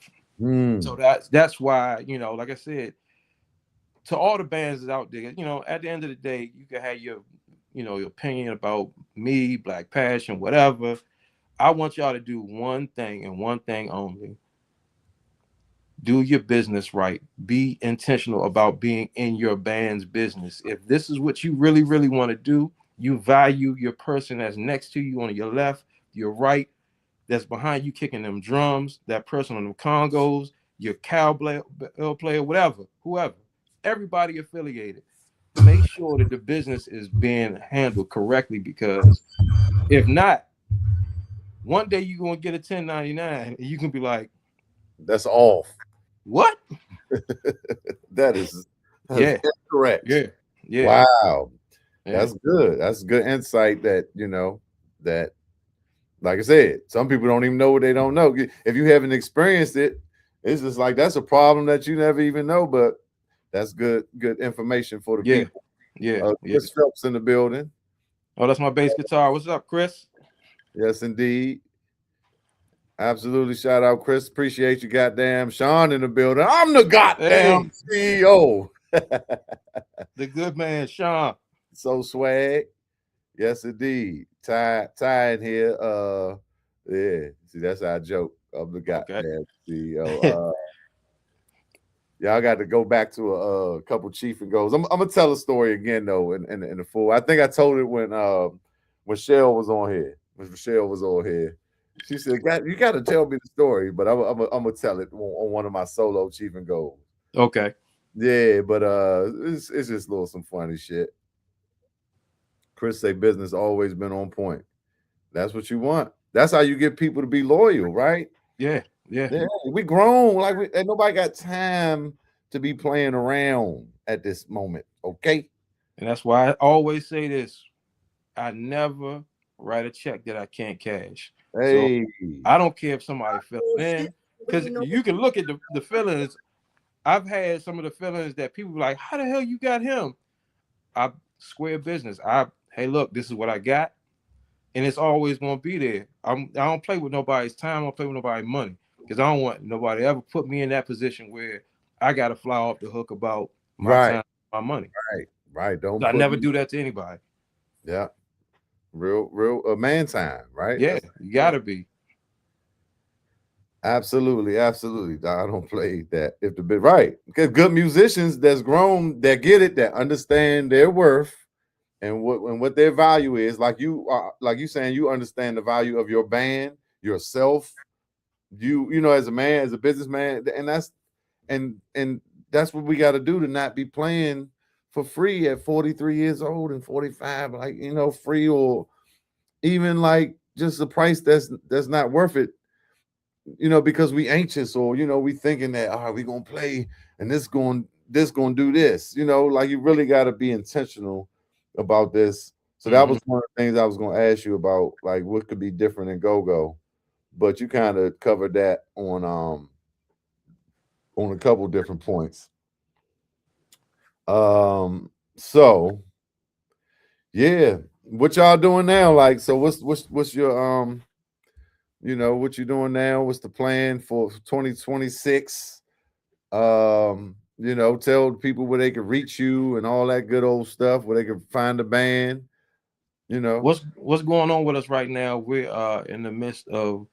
So Mm. that's why, like I said, to all the bands that's out there, at the end of the day, you can have your opinion about me, Black Passion, whatever. I want y'all to do one thing and one thing only. Do your business right. Be intentional about being in your band's business. If this is what you really, really want to do, you value your person that's next to you on your left, your right, that's behind you kicking them drums, that person on them congos, your cowbell player, whatever, whoever, everybody affiliated. Make sure that the business is being handled correctly, because if not, one day you're gonna get a 1099 and you can be like, That's off. what? That is Yeah, correct. yeah, yeah, Wow. yeah, That's good. That's good insight that, that, like I said, some people don't even know what they don't know. If you haven't experienced it, it's just like that's a problem that you never even know, but that's good information for the yeah, people. yeah, yeah. Chris Phelps in the building. Oh, that's my bass guitar. What's up, Chris? Yes, indeed. Absolutely. Shout out, Chris. Appreciate you, goddamn. Sean in the building. I'm the goddamn Hey, CEO. the good man, Sean. So swag. Yes, indeed. Ty in here. Yeah. See, that's our joke. I'm the Okay. goddamn CEO. Y'all got to go back to a couple Cheef and Goes. I'm gonna tell a story again though in the full. I think I told it when Shell was on here. When Michelle was on here, she said, "You got to tell me the story," but I'm gonna tell it on one of my solo Cheef and Goes. Okay. Yeah, but it's just a little some funny shit. Chris say business always been on point. That's what you want. That's how you get people to be loyal, right? Yeah, yeah. Yeah, we grown. Like ain't nobody got time to be playing around at this moment. Okay. And that's why I always say this: I never write a check that I can't cash. So Hey. I don't care if somebody fills Bullshit. in, because We know you can look at the fillings. I've had some of the fillings that people be like, "How the hell you got him?" I square business. Hey, look, this is what I got, and it's always gonna be there. I don't play with nobody's time. I don't play with nobody's money, because I don't want nobody to ever put me in that position where I got to fly off the hook about my Right, time, my money. right. Don't I put never me. do that to anybody. Yeah, real man time, right? Yeah, That's you gotta be. absolutely, absolutely. Nah, I don't play that. If the bit right, because good musicians that's grown, that get it, that understand their worth and what their value is. Like you saying, you understand the value of your band, yourself. You know, as a man, as a businessman, and that's what we got to do to not be playing for free at 43 years old and 45, like free, or even like just a price that's not worth it, because we anxious, or we thinking that, all right, we gonna play and this gonna do this, like you really got to be intentional about this. So that Hmm. was one of the things I was gonna ask you about, like what could be different in go-go, but you kind of covered that on a couple different points. So yeah, what y'all doing now? Like, so what's your what you doing now? What's the plan for 2026? Tell people where they can reach you and all that good old stuff, where they can find the band, you know. What's going on with us right now? We're in the midst of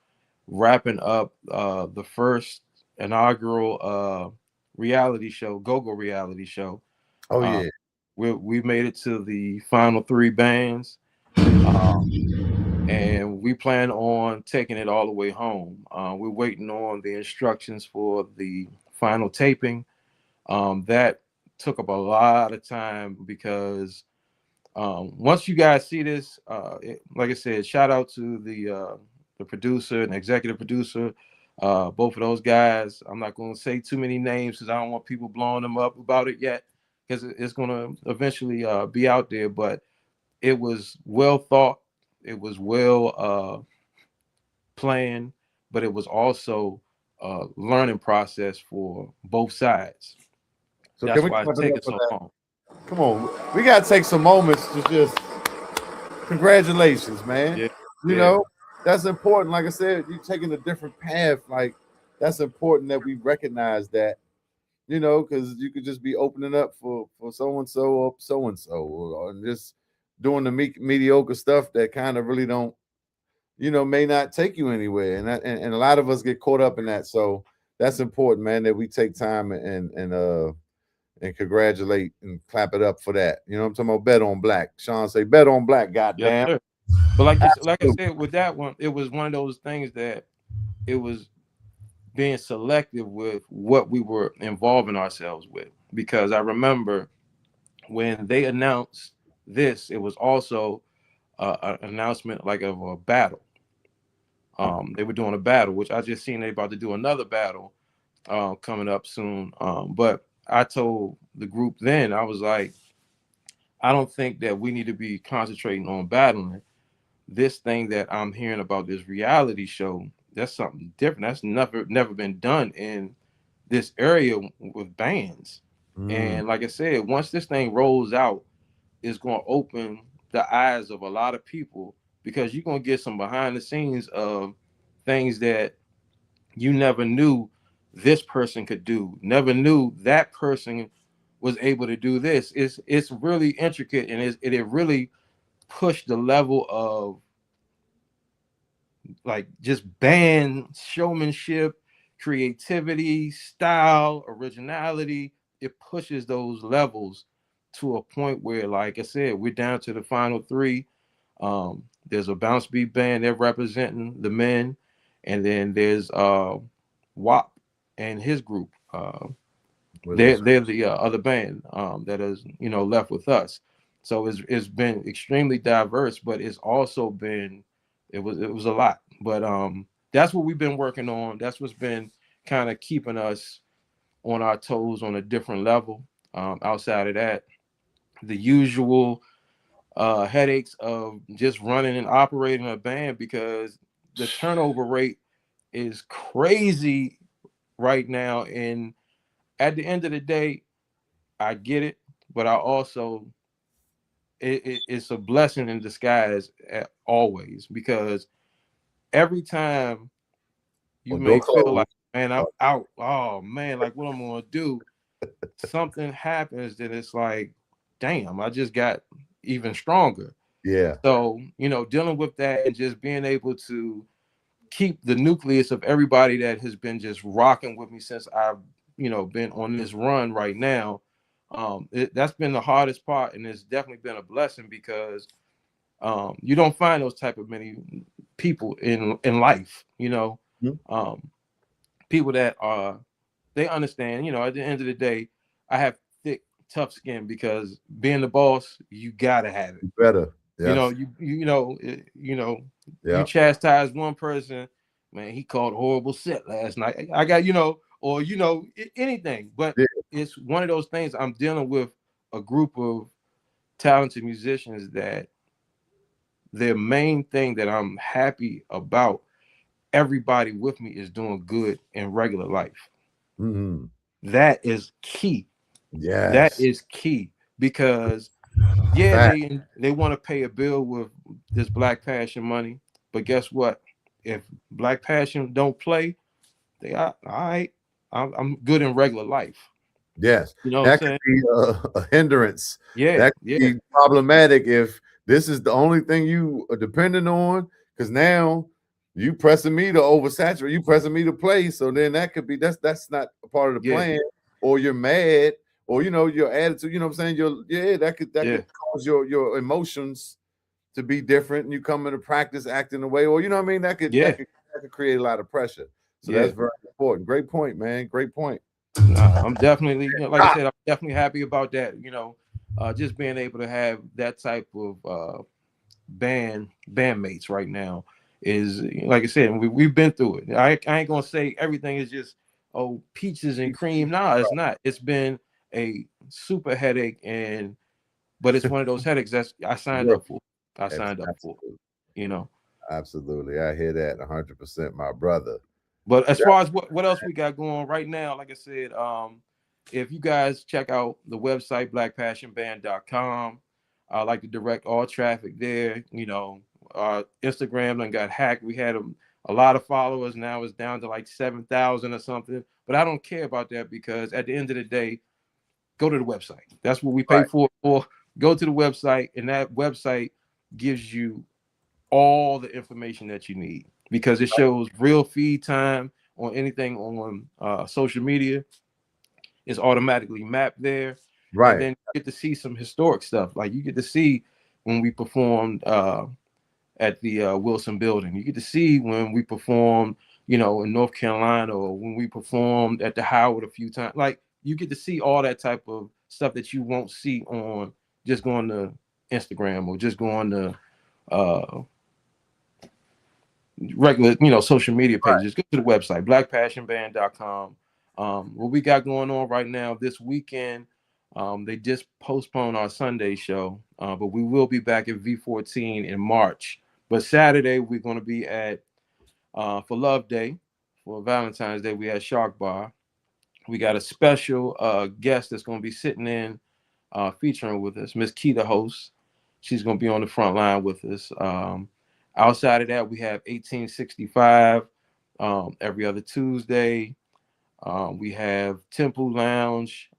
wrapping up the first inaugural reality show, Go-Go reality show. Oh Uh, yeah. we made it to the final three bands, um, and we plan on taking it all the way home. We're waiting on the instructions for the final taping. That took up a lot of time because once you guys see this, like I said, shout out to the producer and executive producer, both of those guys. I'm not going to say too many names because I don't want people blowing them up about it yet, because it's going to eventually be out there. But it was well thought, it was well planned, but it was also a learning process for both sides. So can That's we why clap it's it taking up for so that? long. Come on, we gotta take some moments to just congratulations, man. Yeah, You yeah, know, that's important. Like I said, you taking a different path. Like that's important that we recognize that, because you could just be opening up for so and so or so and so, or just doing the mediocre stuff that kind of really don't, may not take you anywhere. And a lot of us get caught up in that. So that's important, man, that we take time and congratulate and clap it up for that. You know what I'm talking about? Bet on black. Sean say bet on black, yes, goddamn. sir. But like I Absolutely. said, with that one, it was one of those things that it was being selective with what we were involving ourselves with. Because I remember when they announced this, it was also an announcement like of a battle. They were doing a battle, which I just seen they about to do another battle coming up soon. But I told the group then, I was like, I don't think that we need to be concentrating on battling. This thing that I'm hearing about, this reality show, that's something different. That's never been done in this area with bands. Mm. And like I said, once this thing rolls out, it's going to open the eyes of a lot of people, because you're going to get some behind the scenes of things that you never knew this person could do, never knew that person was able to do this. It's really intricate, and it really pushed the level of like just band showmanship, creativity, style, originality. It pushes those levels to a point where, like I said, we're down to the final three. There's a bounce beat band, they're representing the men, and then there's WAP and his group. They're the other band that is left with us. So it's been extremely diverse, but it's also been it was a lot. But that's what we've been working on. That's what's been kind of keeping us on our toes on a different level. Outside of that, the usual headaches of just running and operating a band, because the turnover rate is crazy right now. And at the end of the day, I get it, but I also it's a blessing in disguise always, because every time you may feel like, man, I'm out. Oh man, like what I'm gonna do? Something happens that it's like, damn, I just got even stronger. Yeah. So, dealing with that and just being able to keep the nucleus of everybody that has been just rocking with me since I've, been on this run right now. That's been the hardest part, and it's definitely been a blessing, because you don't find those type of many people in life, um, people that are, they understand, at the end of the day, I have thick, tough skin, because being the boss, you gotta have it. Better. You know, Yes. you Yeah. chastise one person, man, he called horrible shit last night. I got, or anything. But Yeah. it's one of those things. I'm dealing with a group of talented musicians that their main thing that I'm happy about, everybody with me is doing good in regular life. Mm-hmm. That is key. That Yes. is key, because yeah, Fact. they want to pay a bill with this Black Passion money, but guess what? If Black Passion don't play, they are all right. I'm good in regular life. Yes, You know what I'm that could saying? be a hindrance. Yeah, That could yeah, be problematic if this is the only thing you are depending on. Because now you pressing me to oversaturate, you pressing me to play. So then that could be that's not a part of the yeah, plan. Or you're mad, or your attitude. You know what I'm saying? That yeah, could cause your emotions to be different, and you come into practice acting away, or you know what I mean. yeah, That could create a lot of pressure. So yeah. that's very important. Great point, man. Great point. Nah, I'm definitely, like I said, I'm definitely happy about that. Just being able to have that type of bandmates right now is, like I said, we've been through it. I ain't gonna say everything is just peaches and cream. Nah, it's not. It's been a super headache, but it's one of those headaches that's I signed Work. up for. I signed up for. Absolutely. You know. Absolutely. I hear that 100%, my brother. But as Yeah. far as what else we got going right now, like I said, if you guys check out the website blackpassionband.com, I like to direct all traffic there. Instagram done got hacked. We had a lot of followers. Now it's down to like 7,000 or something. But I don't care about that, because at the end of the day, go to the website. That's what we pay Right. for. Or go to the website, and that website gives you all the information that you need, because it shows real feed time on anything on social media. It's automatically mapped there. And Right. then you get to see some historic stuff. Like you get to see when we performed at the Wilson building. You get to see when we performed, in North Carolina, or when we performed at the Howard a few times. Like you get to see all that type of stuff that you won't see on just going to Instagram, or just going to regular, social media Right. pages. Go to the website, blackpassionband.com. What we got going on right now this weekend, they just postponed our Sunday show, but we will be back at V14 in March. But Saturday, we're going to be at, for Love Day, for Valentine's Day, we had Shark Bar. We got a special guest that's going to be sitting in, featuring with us, Miss Keita host. She's going to be on the front line with us. Outside of that, we have 1865 every other Tuesday. We have Temple Lounge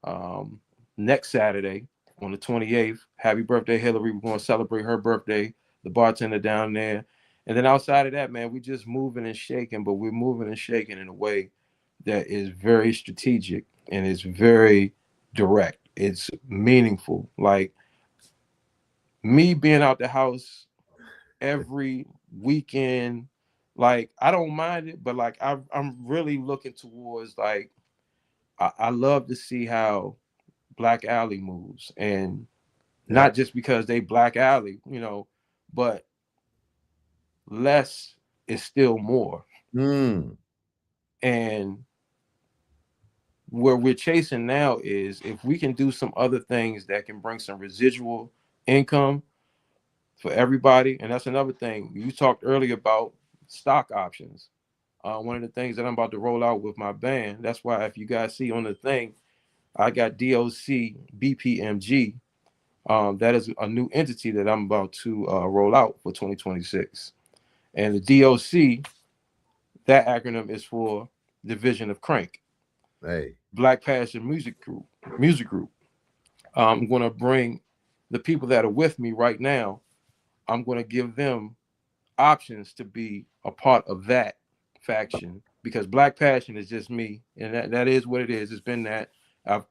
next Saturday on the 28th. Happy birthday, Hillary. We're going to celebrate her birthday, the bartender down there. And then outside of that, man, we just moving and shaking, but we're moving and shaking in a way that is very strategic and it's very direct. It's meaningful. Like me being out the house every weekend, like I don't mind it, but like I'm really looking towards like I love to see how Black Alley moves, and Yeah. not just because they Black Alley, but less is still more. Mm. And where we're chasing now is if we can do some other things that can bring some residual income for everybody. And that's another thing. You talked earlier about stock options. One of the things that I'm about to roll out with my band. That's why if you guys see on the thing, I got DOC BPMG. That is a new entity that I'm about to roll out for 2026. And the DOC, that acronym is for Division of Crank, Hey. Black Passion Music Group. Music Group. I'm going to bring the people that are with me right now. I'm going to give them options to be a part of that faction because Black Passion is just me, and that is what it is. It's been that I've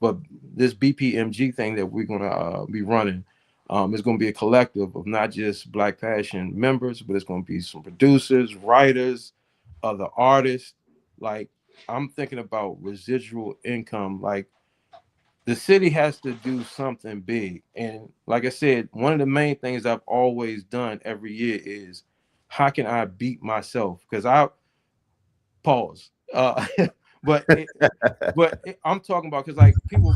but this BPMG thing that we're gonna be running is gonna be a collective of not just Black Passion members, but it's gonna be some producers, writers, other artists. Like I'm thinking about residual income. Like the city has to do something big. And like I said, one of the main things I've always done every year is how can I beat myself? Because I pause. But it, I'm talking about because like people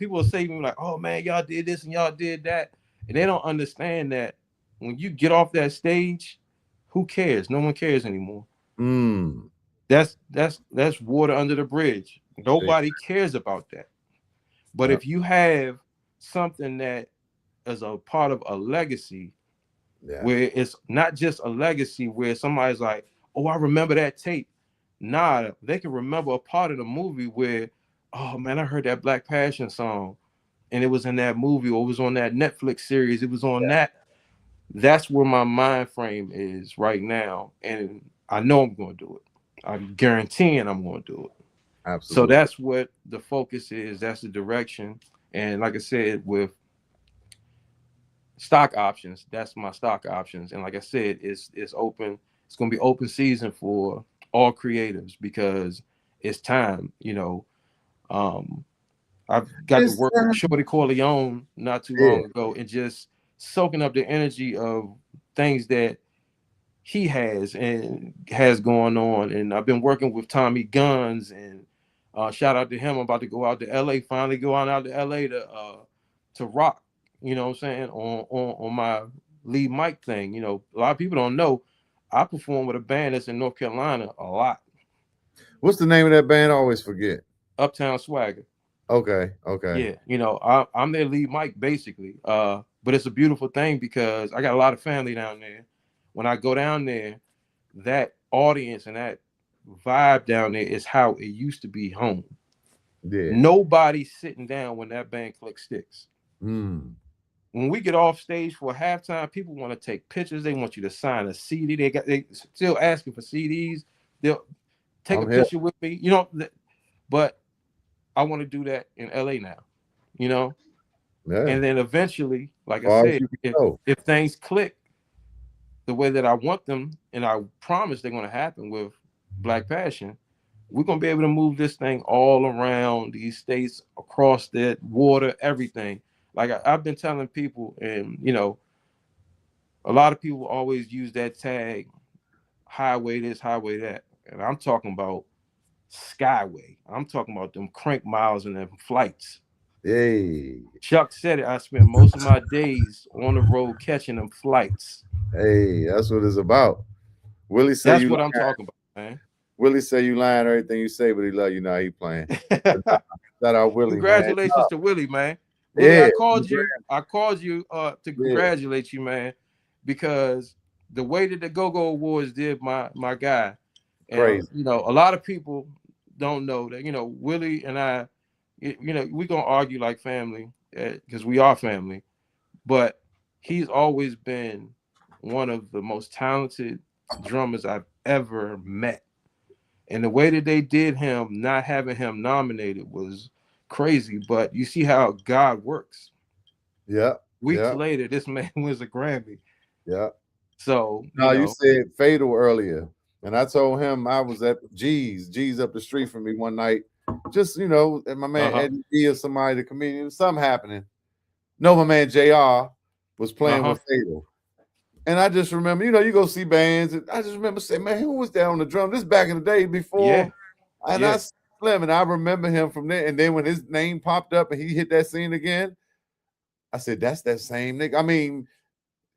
will say to me like, oh man, y'all did this and y'all did that. And they don't understand that when you get off that stage, who cares? No one cares anymore. Mm. That's water under the bridge. See. Nobody cares about that. But Yeah. if you have something that is a part of a legacy, Yeah. where it's not just a legacy where somebody's like, oh, I remember that tape. Nah, they can remember a part of the movie where, oh man, I heard that Black Passion song and it was in that movie or it was on that Netflix series. It was on that. That's where my mind frame is right now. And I know I'm going to do it. I'm guaranteeing I'm going to do it. So Absolutely. that's what the focus is. That's the direction. And like I said, with stock options, that's my stock options. And like I said, it's open. It's going to be open season for all creatives because it's time. Um, I've got to It's work with Shorty Corleone not too yeah. long ago and just soaking up the energy of things that he has going on. And I've been working with Tommy Guns and shout out to him. I'm about to go out to LA, finally go out to LA to rock, you know what I'm saying, on my lead mic thing. A lot of people don't know I perform with a band that's in North Carolina a lot. What's the name of that band? I always forget. Uptown Swagger. Okay. Okay. Yeah, I'm their lead mic basically. But it's a beautiful thing because I got a lot of family down there. When I go down there, that audience and that vibe down there is how it used to be home. Yeah. Nobody's sitting down when that band click sticks. Mm. When we get off stage for halftime, people want to take pictures. They want you to sign a CD. They still asking for CDs. They'll take a I'm here. picture with me, but I want to do that in LA now, you know. Yeah. And then eventually, like I Far as said, you can if go. if things click the way that I want them, and I promise they're going to happen with Black Passion, we're going to be able to move this thing all around these states, across the water, everything. Like I've been telling people, and a lot of people always use that tag, highway this, highway that, and I'm talking about skyway. I'm talking about them crank miles and them flights. Hey. Chuck said it. I spent most of my days on the road catching them flights. Hey, that's what it's about. Willie say That's you what I'm lying. talking about, man. Willie say you lying everything you say, but he love you now. He playing. Shout out Willie, man. Congratulations to Willie, man. Willie, Yeah. I called you to Yeah. congratulate you, man, because the way that the Go-Go Awards did my guy, and Crazy. a lot of people don't know that Willie and I, we gonna argue like family because we are family, but he's always been one of the most talented drummers I've ever met. And the way that they did him, not having him nominated was crazy. But you see how God works. Yeah. Weeks Yeah. later, this man wins a Grammy. Yeah. So, No, you said fatal earlier. And I told him I was at G's up the street from me one night. Just, and my man Eddie D or somebody, the comedian, something happening. No, my man JR was playing with Fatal. And I just remember, you go see bands, and I just remember saying, man, who was there on the drum? This back in the day before. And I Slim, and I remember him from there. And then when his name popped up and he hit that scene again, I said, that's that same nigga. I mean,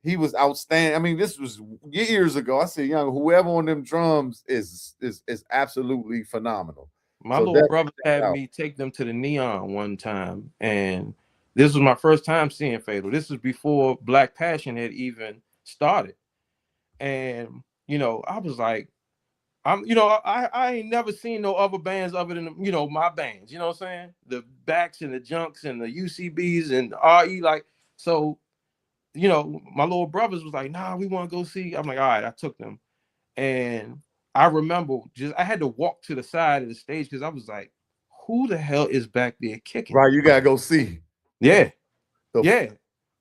he was outstanding. I mean, this was years ago. I said, young, whoever on them drums is absolutely phenomenal. My little brother had me take them to the Neon one time, and this was my first time seeing Fatal. This was before Black Passion had even started. And, I was like, I ain't never seen no other bands other than, my bands, you know what I'm saying? The Backs and the Junks and the UCBs and RE, like, so, my little brothers was like, nah, we want to go see. I'm like, all right, I took them. And I remember I had to walk to the side of the stage because I was like, who the hell is back there kicking? Right, you gotta go see. Yeah. Yeah.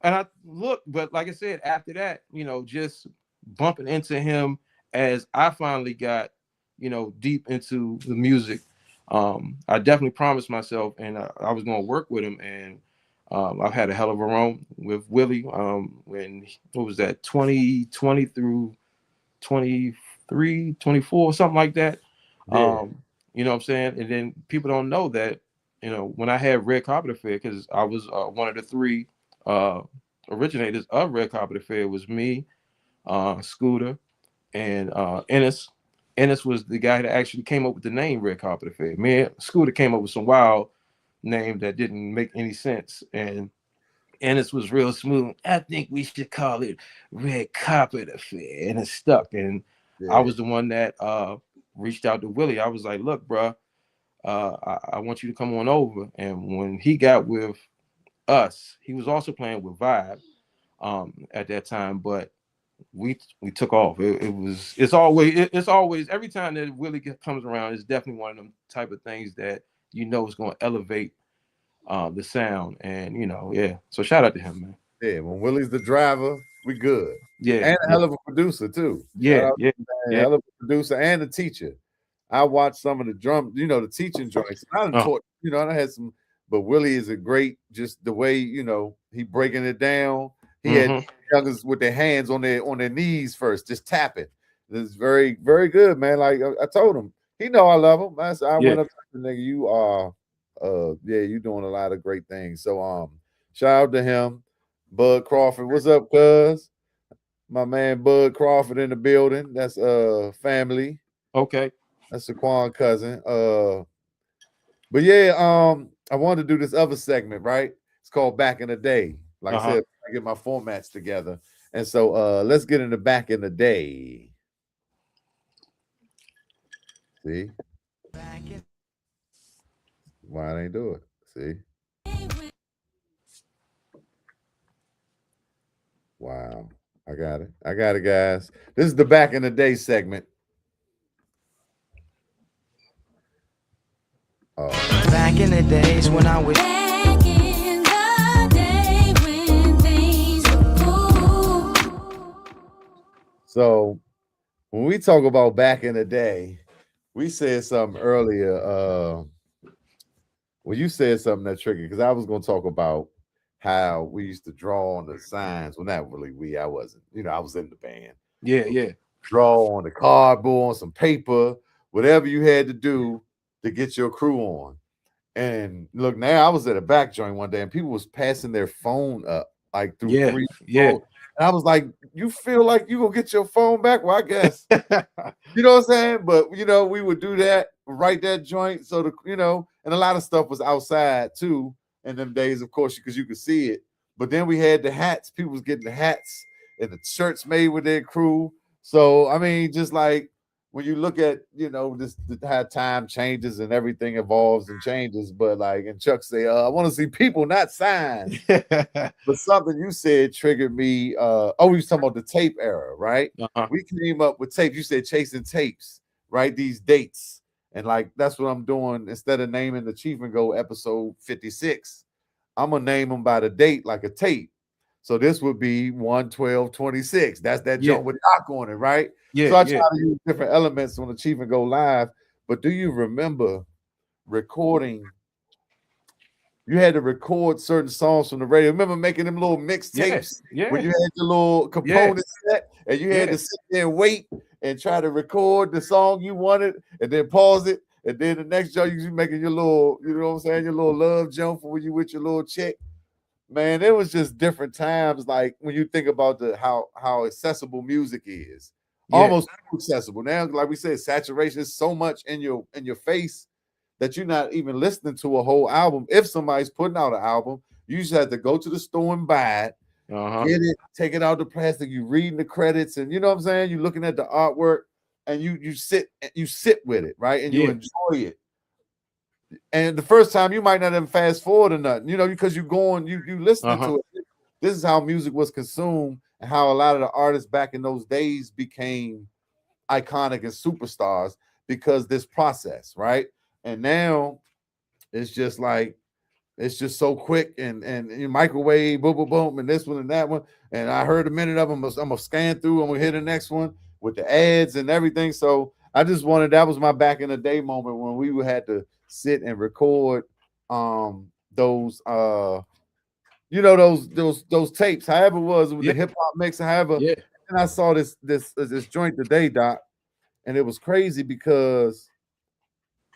And I look, but like I said, after that, just bumping into him as I finally got, deep into the music. I definitely promised myself, and I was going to work with him. And I've had a hell of a run with Willie. When what was that, 2020 through 23, 24, something like that. Yeah. You know what I'm saying? And then people don't know that, when I had Red Carpet Affair, because I was one of the three originators of Red Carpet Affair, was me, Scooter, and Ennis. Ennis was the guy that actually came up with the name Red Carpet Affair. Me and Scooter came up with some wild name that didn't make any sense. And Ennis was real smooth. I think we should call it Red Carpet Affair. And it stuck. And I was the one that reached out to Willie. I was like, look, bro, I want you to come on over. And when he got with us, he was also playing with Vibe at that time, but we took off. It's always every time that Willie comes around, it's definitely one of them type of things that is going to elevate the sound. And so shout out to him, man. Yeah, when Willie's the driver, we good. Yeah, and a hell of a producer too. Yeah. Hell of a producer and a teacher. I watched some of the drum, the teaching joints. I done taught, I had some, but Willie is a great, just the way he breaking it down. He had youngers with their hands on their knees first, just tapping. It's very, very good, man. Like I told him, he know I love him. I went up to the nigga, you are, you doing a lot of great things. So shout out to him, Bud Crawford. What's up, cuz? My man Bud Crawford in the building. That's family. Okay. That's Saquon cousin. But yeah, I wanted to do this other segment, right? It's called Back in the Day. Like I said, I get my formats together. And so let's get into Back in the Day. See? Why I ain't do it? See? Wow. I got it, guys. This is the Back in the Day segment. Back in the days when I was back in the day when things were cool. So when we talk about back in the day, we said something earlier. Well, you said something that triggered because I was going to talk about how we used to draw on the signs. Well, not really I wasn't. I was in the band. Yeah. Draw on the cardboard, on some paper, whatever you had to do to get your crew on. And look, now I was at a back joint one day and people was passing their phone up like through 3 phones. And I was like, you feel like you gonna get your phone back? Well, I guess. You know what I'm saying? But we would do that, write that joint. So and a lot of stuff was outside too in them days, of course, because you could see it. But then we had the hats, people was getting the hats and the shirts made with their crew. So I mean, just like when you look at this how time changes and everything evolves and changes, but like, and Chuck say, I want to see people, not signs. But something you said triggered me. We was talking about the tape era, right? We came up with tape. You said chasing tapes, right? These dates, and like that's what I'm doing. Instead of naming the Cheef and Go episode 56, I'm gonna name them by the date, like a tape. So this would be 11226. That's that Yeah. joint with Doc on it, right? Yeah, So I yeah. try to use different elements on the Cheef and Go live. But do you remember recording? You had to record certain songs from the radio. Remember making them little mixtapes when you had your little component set, and you had to sit there and wait and try to record the song you wanted, and then pause it, and then the next joke you making your little, you know what I'm saying, your little love jump for when you with your little chick. Man, it was just different times. Like when you think about the how accessible music is, almost too accessible now. Like we said, saturation is so much in your face that you're not even listening to a whole album. If somebody's putting out an album, you just have to go to the store and buy it, get it, take it out the plastic. You reading the credits, and you know what I'm saying. You looking at the artwork, and you sit with it, right, and you enjoy it. And the first time you might not even fast forward or nothing, you know, because you're going, you listening to it. This is how music was consumed, and how a lot of the artists back in those days became iconic and superstars because this process, right? And now it's just like it's just so quick and you microwave, boom, boom, boom, and this one and that one. And I heard a minute of them. I'm gonna scan through. I'm gonna hit the next one with the ads and everything. So I just wanted, that was my back in the day moment when we had to sit and record those you know, those tapes, however it was with the hip hop mix, however. And I saw this joint today, Doc, and it was crazy because,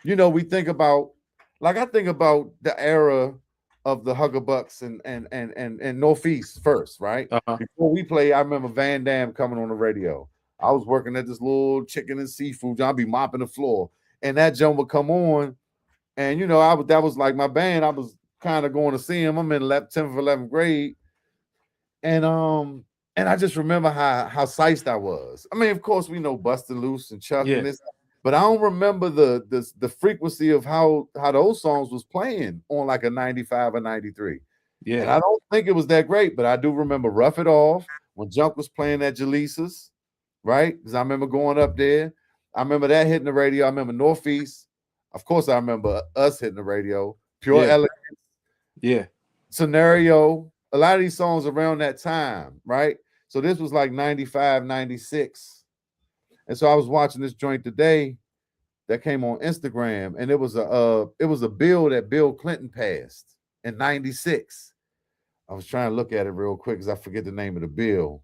you know, we think about, like I think about the era of the Huggabucks and Northeast first, right? Before we play, I remember Van Damme coming on the radio. I was working at this little chicken and seafood joint. I'd be mopping the floor, and that joint would come on, and you know, that was like my band. I was kind of going to see him. I'm in 10th or 11th grade, and I just remember how psyched I was. I mean, of course, we know Buster Loose and Chuck and this, but I don't remember the frequency of how those songs was playing on like a 95 or 93. Yeah, and I don't think it was that great, but I do remember Rough It Off when Junk was playing at Jaleesa's, right? Because I remember going up there. I remember that hitting the radio. I remember Northeast. Of course, I remember us hitting the radio. Pure Elegance. Scenario. A lot of these songs around that time, right? So this was like 95, 96. And so I was watching this joint today that came on Instagram, and it was a bill that Bill Clinton passed in 96. I was trying to look at it real quick because I forget the name of the bill.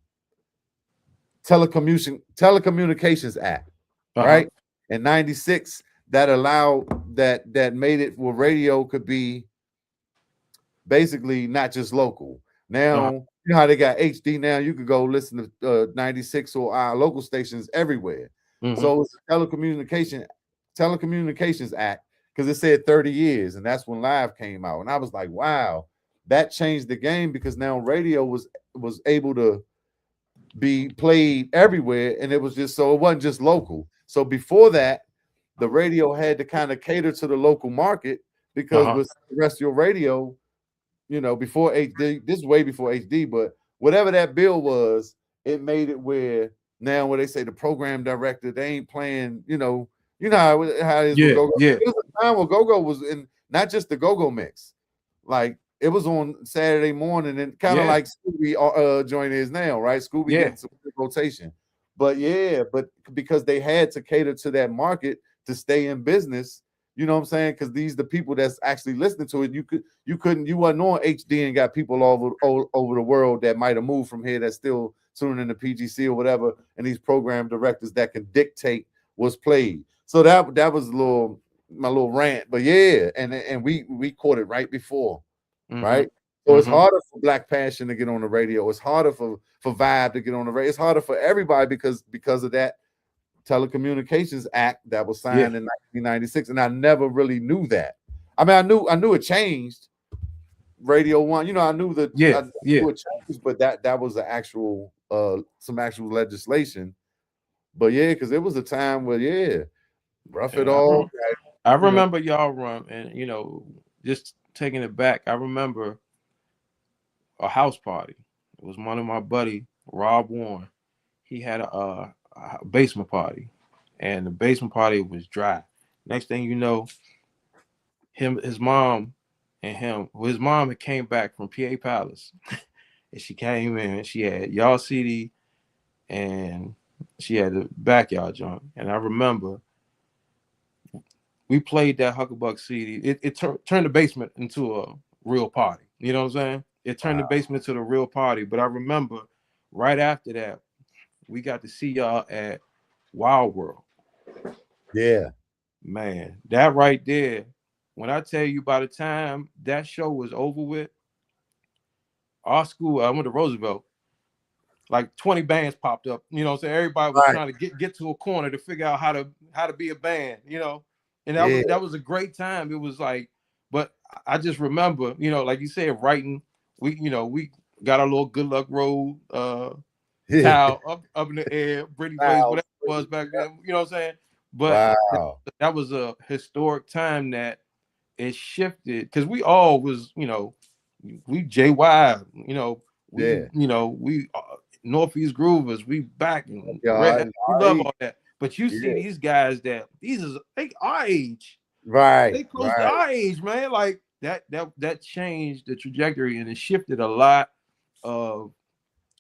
Telecommunications Act, right? In 96, that allowed that made it where radio could be basically not just local. Now, you know how they got HD now, you could go listen to 96 or our local stations everywhere. So it's a Telecommunications Act, because it said 30 years, and that's when Live came out. And I was like, wow, that changed the game, because now radio was able to be played everywhere, and it was just, so it wasn't just local. So before that, the radio had to kind of cater to the local market, because with terrestrial radio, you know, before HD, this is way before HD, but whatever that bill was, it made it where now where they say the program director, they ain't playing, you know how it is with Go-Go. It was a time where Go-Go was in not just the Go-Go mix. Like it was on Saturday morning, and kind of like Scooby joint is now, right? Scooby getting some rotation. But because they had to cater to that market to stay in business. You know what I'm saying? Because these the people that's actually listening to it. You wasn't on HD and got people all over the world that might have moved from here that's still tuning in to PGC or whatever, and these program directors that can dictate what's played. So that was my little rant. But and we caught it right before, right? So it's harder for Black Passion to get on the radio. It's harder for Vibe to get on the radio. It's harder for everybody because of that Telecommunications Act that was signed in 1996, and I never really knew that. I mean, I knew it changed. Radio One, you know, I knew it changed, but that was the actual some actual legislation. But because it was a time where Rough It All. I remember y'all run, and you know, just taking it back. I remember a house party. It was one of my buddy Rob Warren. He had a basement party, and the basement party was dry. Next thing you know, his mom had came back from PA Palace, and she came in. She had y'all CD, and she had the backyard joint. And I remember we played that Hucklebuck CD. It turned the basement into a real party. You know what I'm saying? It turned the basement into the real party. But I remember right after that, we got to see y'all at Wild World. Yeah. Man, that right there, when I tell you by the time that show was over with, our school, I went to Roosevelt, like 20 bands popped up. You know what I'm saying? Everybody was Right. trying to get to a corner to figure out how to be a band, you know. And Yeah. that was a great time. It was like, but I just remember, you know, like you said, writing, we got our little Good Luck Road towel up in the air, Britney Blaze, Wow. whatever it was back then, you know what I'm saying? But Wow. that was a historic time that it shifted because we all was, you know, we JY, you know, Yeah. we Northeast Groovers, we back and God, we love right. all that. But you see Yeah. these guys that they our age, Right. they close to Right. our age, man. Like that changed the trajectory and it shifted a lot of,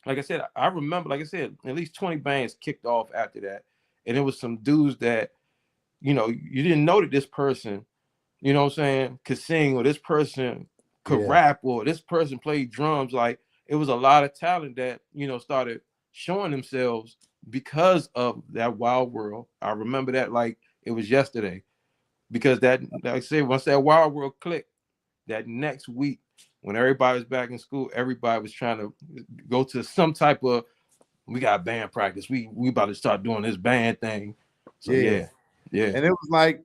like I said, I remember, like I said, at least 20 bands kicked off after that. And it was some dudes that, you know, you didn't know that this person, you know what I'm saying, could sing, or this person could Yeah. rap, or this person played drums. Like it was a lot of talent that, you know, started showing themselves because of that Wild World. I remember that like it was yesterday. Because that, like I said, once that Wild World clicked, that next week, when everybody was back in school, everybody was trying to go to some type of, we got band practice. We about to start doing this band thing. So Yeah. yeah. And it was like,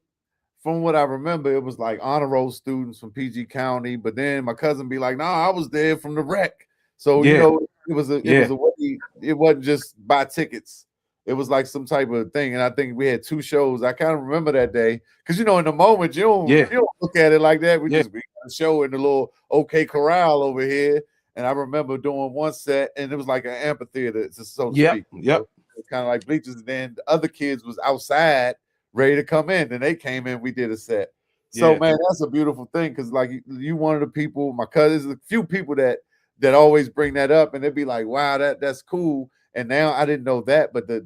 from what I remember, it was like honor roll students from PG County. But then my cousin be like, "Nah, I was there from the rec." So you Yeah. know, it was a way. It wasn't just buy tickets. It was like some type of thing. And I think we had 2 shows. I kind of remember that day because you know, in the moment, you don't look at it like that. We got a show in the little OK Corral over here. And I remember doing one set, and it was like an amphitheater, so to speak. Yep. It's kind of like bleachers. And then the other kids was outside ready to come in. And they came in, we did a set. So man, that's a beautiful thing because like you one of the people, my cousins, a few people that always bring that up, and they'd be like, wow, that's cool. And now I didn't know that, but the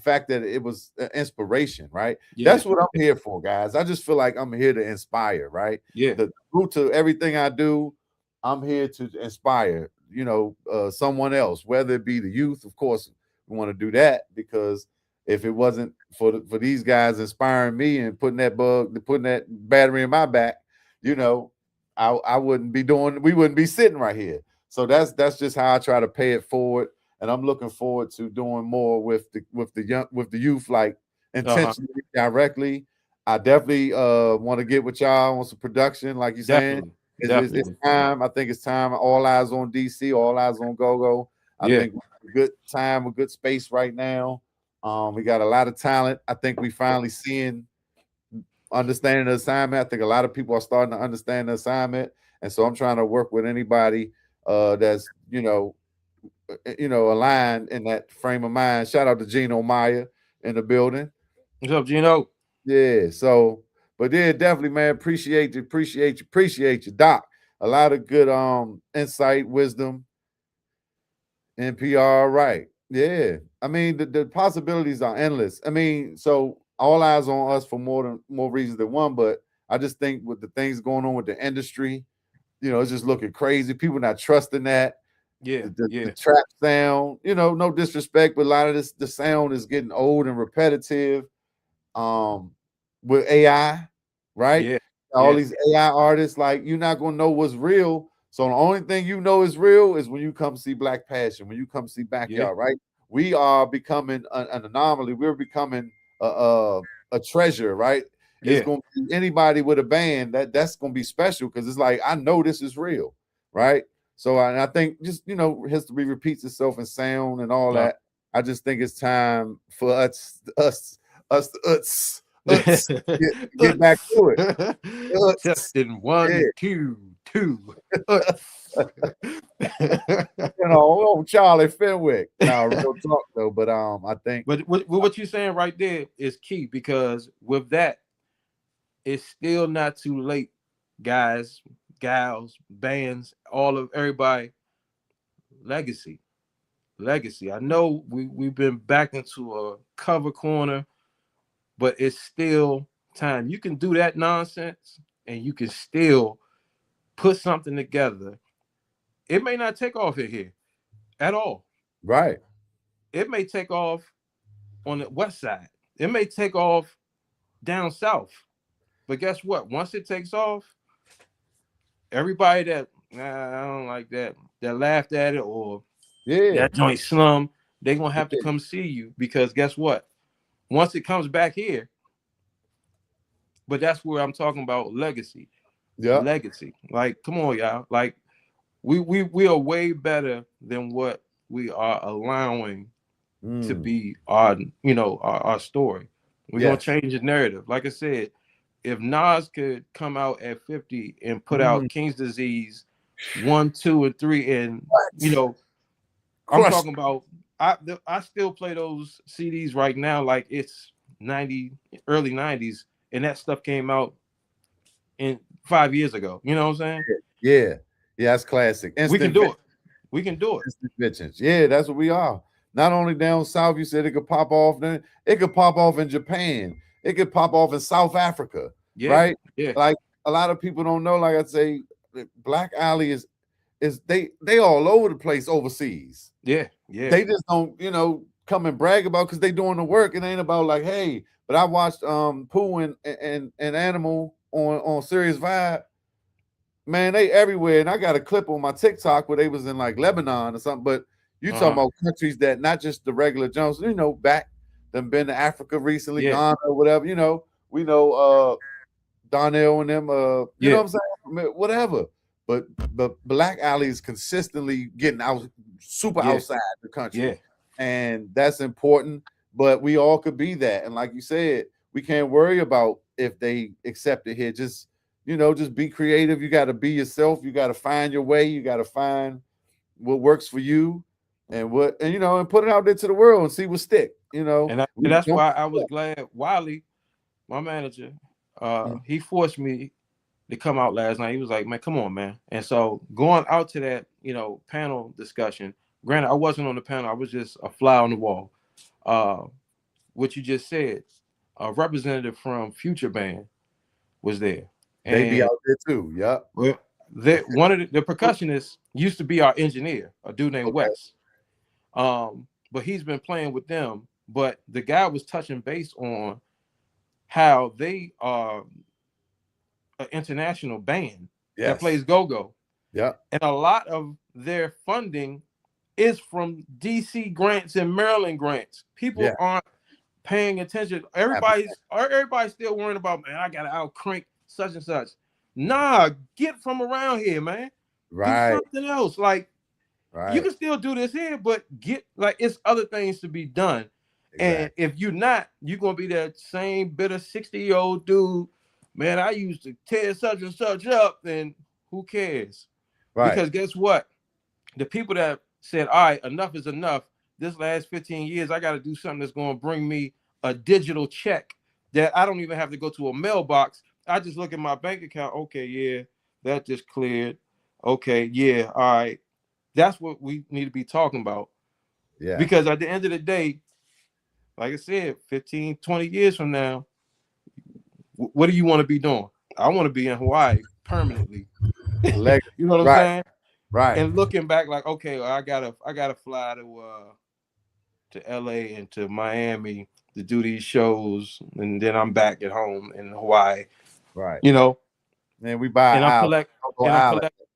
fact that it was inspiration, right? That's what I'm here for, guys. I just feel like I'm here to inspire, right? The root to everything I do, I'm here to inspire, you know, someone else, whether it be the youth. Of course, we want to do that because if it wasn't for these guys inspiring me and putting that battery in my back, you know, I wouldn't be we wouldn't be sitting right here. So that's just how I try to pay it forward. And I'm looking forward to doing more with the youth, like intentionally, directly. I definitely want to get with y'all on some production, like you're saying. It's time. I think it's time. All eyes on DC, all eyes on Go-Go. I think we're a good time, a good space right now. We got a lot of talent. I think we finally understanding the assignment. I think a lot of people are starting to understand the assignment. And so I'm trying to work with anybody that's, aligned in that frame of mind. Shout out to Gino Maya in the building. What's up, Gino? Yeah. So, but yeah, definitely, man. Appreciate you, Doc. A lot of good insight, wisdom, NPR, right? Yeah. I mean, the possibilities are endless. I mean, so all eyes on us for more reasons than one. But I just think with the things going on with the industry, you know, it's just looking crazy. People not trusting that. The trap sound, you know, no disrespect, but a lot of the sound is getting old and repetitive. With AI, right? All these AI artists, like you're not gonna know what's real. So the only thing you know is real is when you come see Black Passion, when you come see Backyard, right? We are becoming an anomaly. We're becoming a treasure, right? It's gonna be anybody with a band that's gonna be special because it's like I know this is real, right? So I think just history repeats itself in sound and all that. I just think it's time for us get back to it. Testing 1, 2, 2. Charlie Fenwick. No, real talk though. But I think. But what you're saying right there is key because with that, it's still not too late, guys, gals, bands, everybody. legacy. I know we've been back into a cover corner, but it's still time. You can do that nonsense and you can still put something together. It may not take off here at all. Right. It may take off on the west side. It may take off down south. But guess what? Once it takes off, everybody that I don't like that laughed at it or that joint slum, they're gonna have to come see you because guess what? Once it comes back here, but that's where I'm talking about legacy. Yeah. Legacy. Like, come on, y'all. Like, we are way better than what we are allowing to be our story. We're gonna change the narrative. Like I said, if Nas could come out at 50 and put out King's Disease 1, 2, and 3, and I'm talking about I still play those CDs right now like it's early 90s, and that stuff came out in 5 years ago. You know what I'm saying? Yeah, that's classic. We can do it. We can do it. Instant yeah, that's what we are. Not only down south, you said it could pop off. Then it could pop off in Japan. It could pop off in South Africa. Yeah, right? Yeah. Like a lot of people don't know. Like I say, Black Alley is they all over the place overseas. Yeah. They just don't come and brag about because they doing the work. It ain't about like, hey. But I watched Pooh and Animal on Serious Vibe. Man, they everywhere, and I got a clip on my TikTok where they was in like Lebanon or something. But you talking about countries that not just the regular Jones, back them been to Africa recently, Ghana or whatever. We know Donnell and them. You know what I'm saying? Whatever. But Black Alley is consistently getting out super outside the country, and that's important. But we all could be that, and like you said, we can't worry about if they accept it here. Just be creative. You got to be yourself. You got to find your way. You got to find what works for you, and and put it out there to the world and see what stick. And that's why I was glad Wiley, my manager, he forced me to come out last night. He was like, "Man, come on, man." And so going out to that, panel discussion. Granted, I wasn't on the panel. I was just a fly on the wall. What you just said, a representative from Future Band was there. They be out there too. Yeah. Well, one of the percussionists used to be our engineer, a dude named Wes. But he's been playing with them. But the guy was touching base on how they are an international band that plays go-go. Yeah. And a lot of their funding is from DC grants and Maryland grants. People aren't paying attention. Everybody's still worrying about, man, I gotta out crank such and such. Nah, get from around here, man. Right. Do something else. Like you can still do this here, but it's other things to be done. Exactly. And if you're not, you're gonna be that same bitter 60-year-old dude. Man, I used to tear such and such up, and who cares? Right. Because guess what? The people that said, all right, enough is enough. This last 15 years, I got to do something that's going to bring me a digital check that I don't even have to go to a mailbox. I just look at my bank account. Okay, yeah, that just cleared. Okay, yeah, all right. That's what we need to be talking about. Yeah. Because at the end of the day, like I said, 15, 20 years from now, what do you want to be doing? I want to be in Hawaii permanently. You know what I'm saying? Right. And looking back, like, okay, well, I gotta fly to LA and to Miami to do these shows, and then I'm back at home in Hawaii. Right. And we buy. And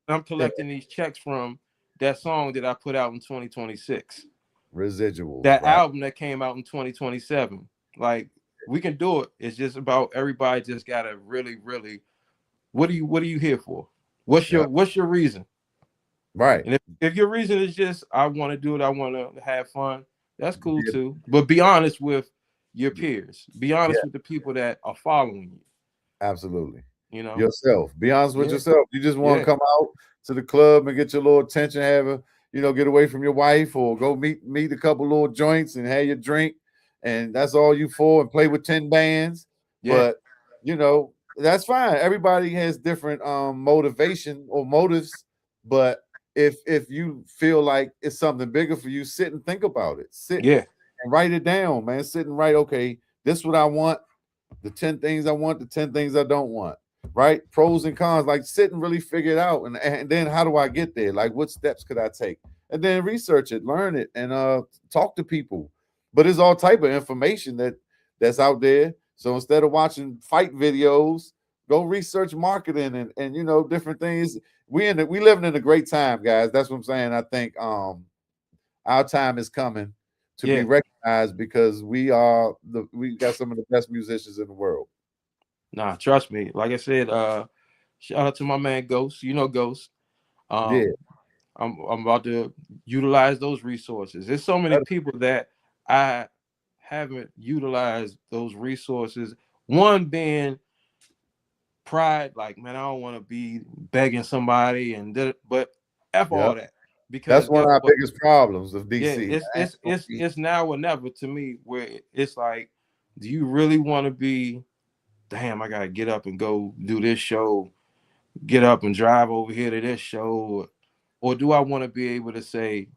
I'm collecting these checks from that song that I put out in 2026. Residual. That album that came out in 2027. Like, we can do it. It's just about everybody just gotta really, really. What are you here for? What's your reason? Right. And if your reason is just I want to do it, I want to have fun, that's cool too. But be honest with your peers. Be honest with the people that are following you. Absolutely. Yourself. Be honest with yourself. You just want to come out to the club and get your little attention, get away from your wife, or go meet a couple little joints and have your drink, and that's all you for, and play with 10 bands. Yeah. But that's fine. Everybody has different motivation or motives, but if you feel like it's something bigger for you, sit and think about it. Sit Yeah. and write it down, man. Sit and write, okay, this is what I want, the 10 things I want, the 10 things I don't want. Right? Pros and cons. Like sit and really figure it out. And then how do I get there? Like what steps could I take? And then research it, learn it, and talk to people. But it's all type of information that's out there. So instead of watching fight videos, go research marketing and different things. We living in a great time, guys. That's what I'm saying. I think our time is coming to be Yeah. recognized because we got some of the best musicians in the world. Nah, trust me. Like I said, shout out to my man Ghost. You know Ghost. Yeah. I'm about to utilize those resources. There's so many people that I haven't utilized those resources. One being pride, like man, I don't want to be begging somebody but F all Yep. that. Because That's one guess of our what? biggest problems of Yeah, DC. it's now or never to me where it's like, do you really want to be, damn, I gotta get up and go do this show, get up and drive over here to this show, or do I want to be able to say,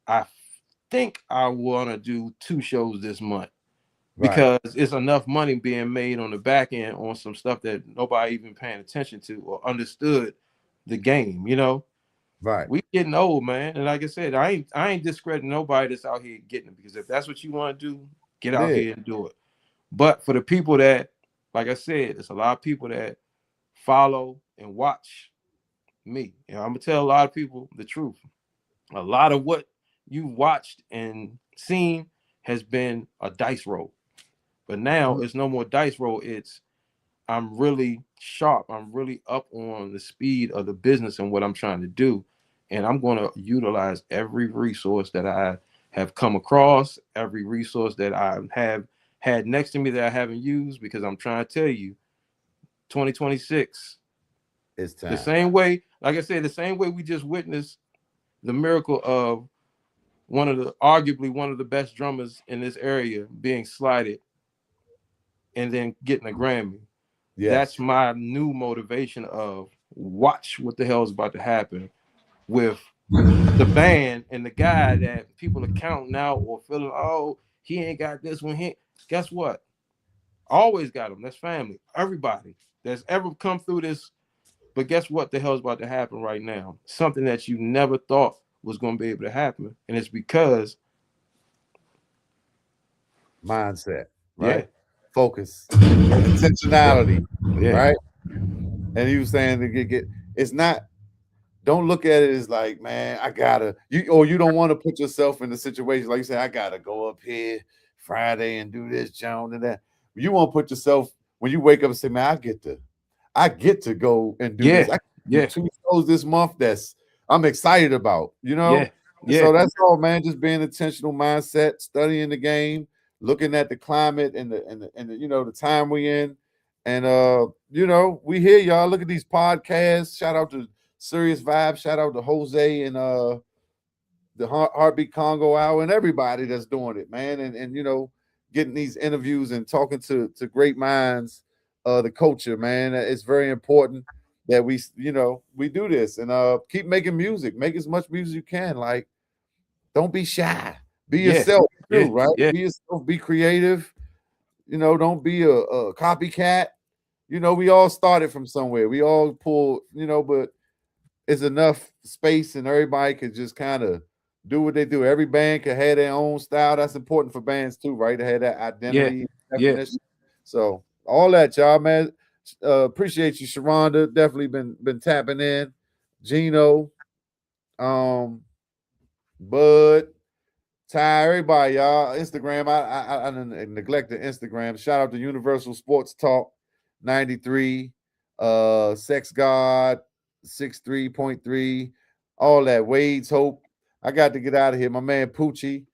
I think I want to do 2 shows this month Right. because it's enough money being made on the back end on some stuff that nobody even paying attention to or understood the game, Right. We getting old, man. And like I said, I ain't discrediting nobody that's out here getting it, because if that's what you want to do, get out here and do it. But for the people that, like I said, there's a lot of people that follow and watch me. I'm gonna tell a lot of people the truth. A lot of what you watched and seen has been a dice roll. But now it's no more dice roll. It's I'm really sharp. I'm really up on the speed of the business and what I'm trying to do. And I'm going to utilize every resource that I have come across, every resource that I have had next to me that I haven't used, because I'm trying to tell you, 2026, it's time. the same way, like I said, the same way we just witnessed the miracle of arguably one of the best drummers in this area being slighted and then getting a Grammy. Yes. That's my new motivation of watch what the hell is about to happen with the band and the guy that people are counting out or feeling, oh, he ain't got this one. Guess what? Always got him. That's family. Everybody that's ever come through this. But guess what the hell is about to happen right now? Something that you never thought was going to be able to happen. And it's because mindset, right? Yeah. Focus, intentionality, Yeah. right? And he was saying to get it's not, don't look at it as like, man, I gotta, you don't want to put yourself in the situation like you say, I gotta go up here Friday and do this, Joan, and that. You want to put yourself when you wake up and say, man, I get to go and do this. I can do 2 shows this month that's I'm excited about, Yeah. So that's all, man. Just being intentional mindset, studying the game, looking at the climate and the the time we in. And we hear y'all. Look at these podcasts. Shout out to Serious Vibes. Shout out to Jose and the Heartbeat Congo Hour and everybody that's doing it, man. And getting these interviews and talking to great minds, the culture, man. It's very important that we do this and keep making music. Make as much music as you can. Like, don't be shy. Be yourself too, right? Yeah. Be yourself. Be creative. Don't be a copycat. We all started from somewhere. We all pull, but it's enough space and everybody could just kind of do what they do. Every band can have their own style. That's important for bands too, right? To have that identity, definition. So all that, y'all, man. Appreciate you, Sharonda. Definitely been tapping in. Gino, Bud, Ty, everybody, y'all. Instagram. I neglected Instagram. Shout out to Universal Sports Talk 93, Sex God 63.3, all that. Wade's Hope. I got to get out of here. My man Poochie.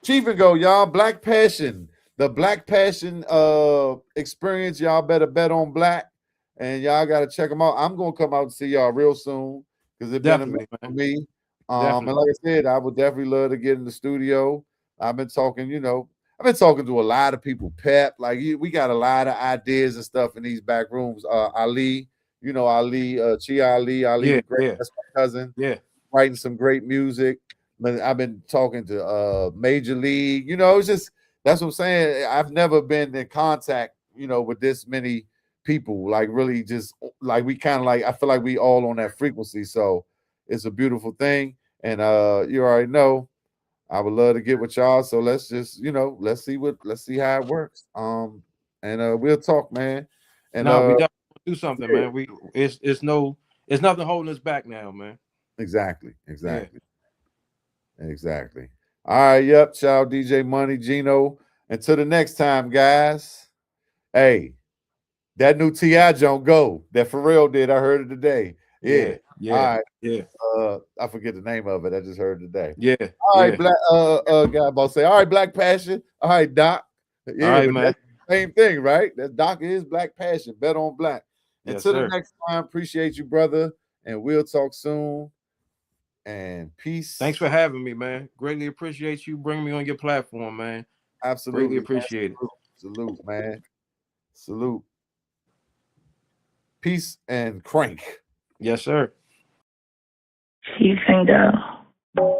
Cheef and Go, y'all. Black Passion. The Black Passion experience. Y'all better bet on black. And y'all gotta check them out. I'm gonna come out and see y'all real soon because it's been a minute for me. And like I said, I would definitely love to get in the studio. I've been talking to a lot of people. Pep, like we got a lot of ideas and stuff in these back rooms. Ali, you know, Ali, Ali Yeah, the Great. yeah, That's my cousin. yeah. Writing some great music. But I've been talking to Major League. You know, it's just that's what I'm saying. I've never been in contact, you know, with this many people. Like really, just like we kind of like I feel like we all on that frequency. So it's a beautiful thing. And you already know I would love to get with y'all. So let's just, you know, let's see how it works. And we'll talk, man. And No, we definitely do something, yeah, man. It's nothing holding us back now, man. exactly. Yeah. Exactly. All right, yep. Shout out DJ Money, Gino. Until the next time, guys. Hey, that new T.I. don't go. That for real did. I heard it today. Yeah. All Yeah. right. Yeah. I forget the name of it. I just heard it today. Yeah. All right, Yeah. Black guy about to say, all right, Black Passion. All right, Doc. Yeah, All right, but man. that's the same thing, right? That Doc is Black Passion. Bet on Black. Yes, Until the sir. next time, appreciate you, brother. And we'll talk soon. And peace. Thanks for having me, man. Greatly appreciate you bringing me on your platform, man. Absolutely. Greatly appreciate it. Salute, man. Salute. Peace and crank. Yes, sir. Cheef and Go.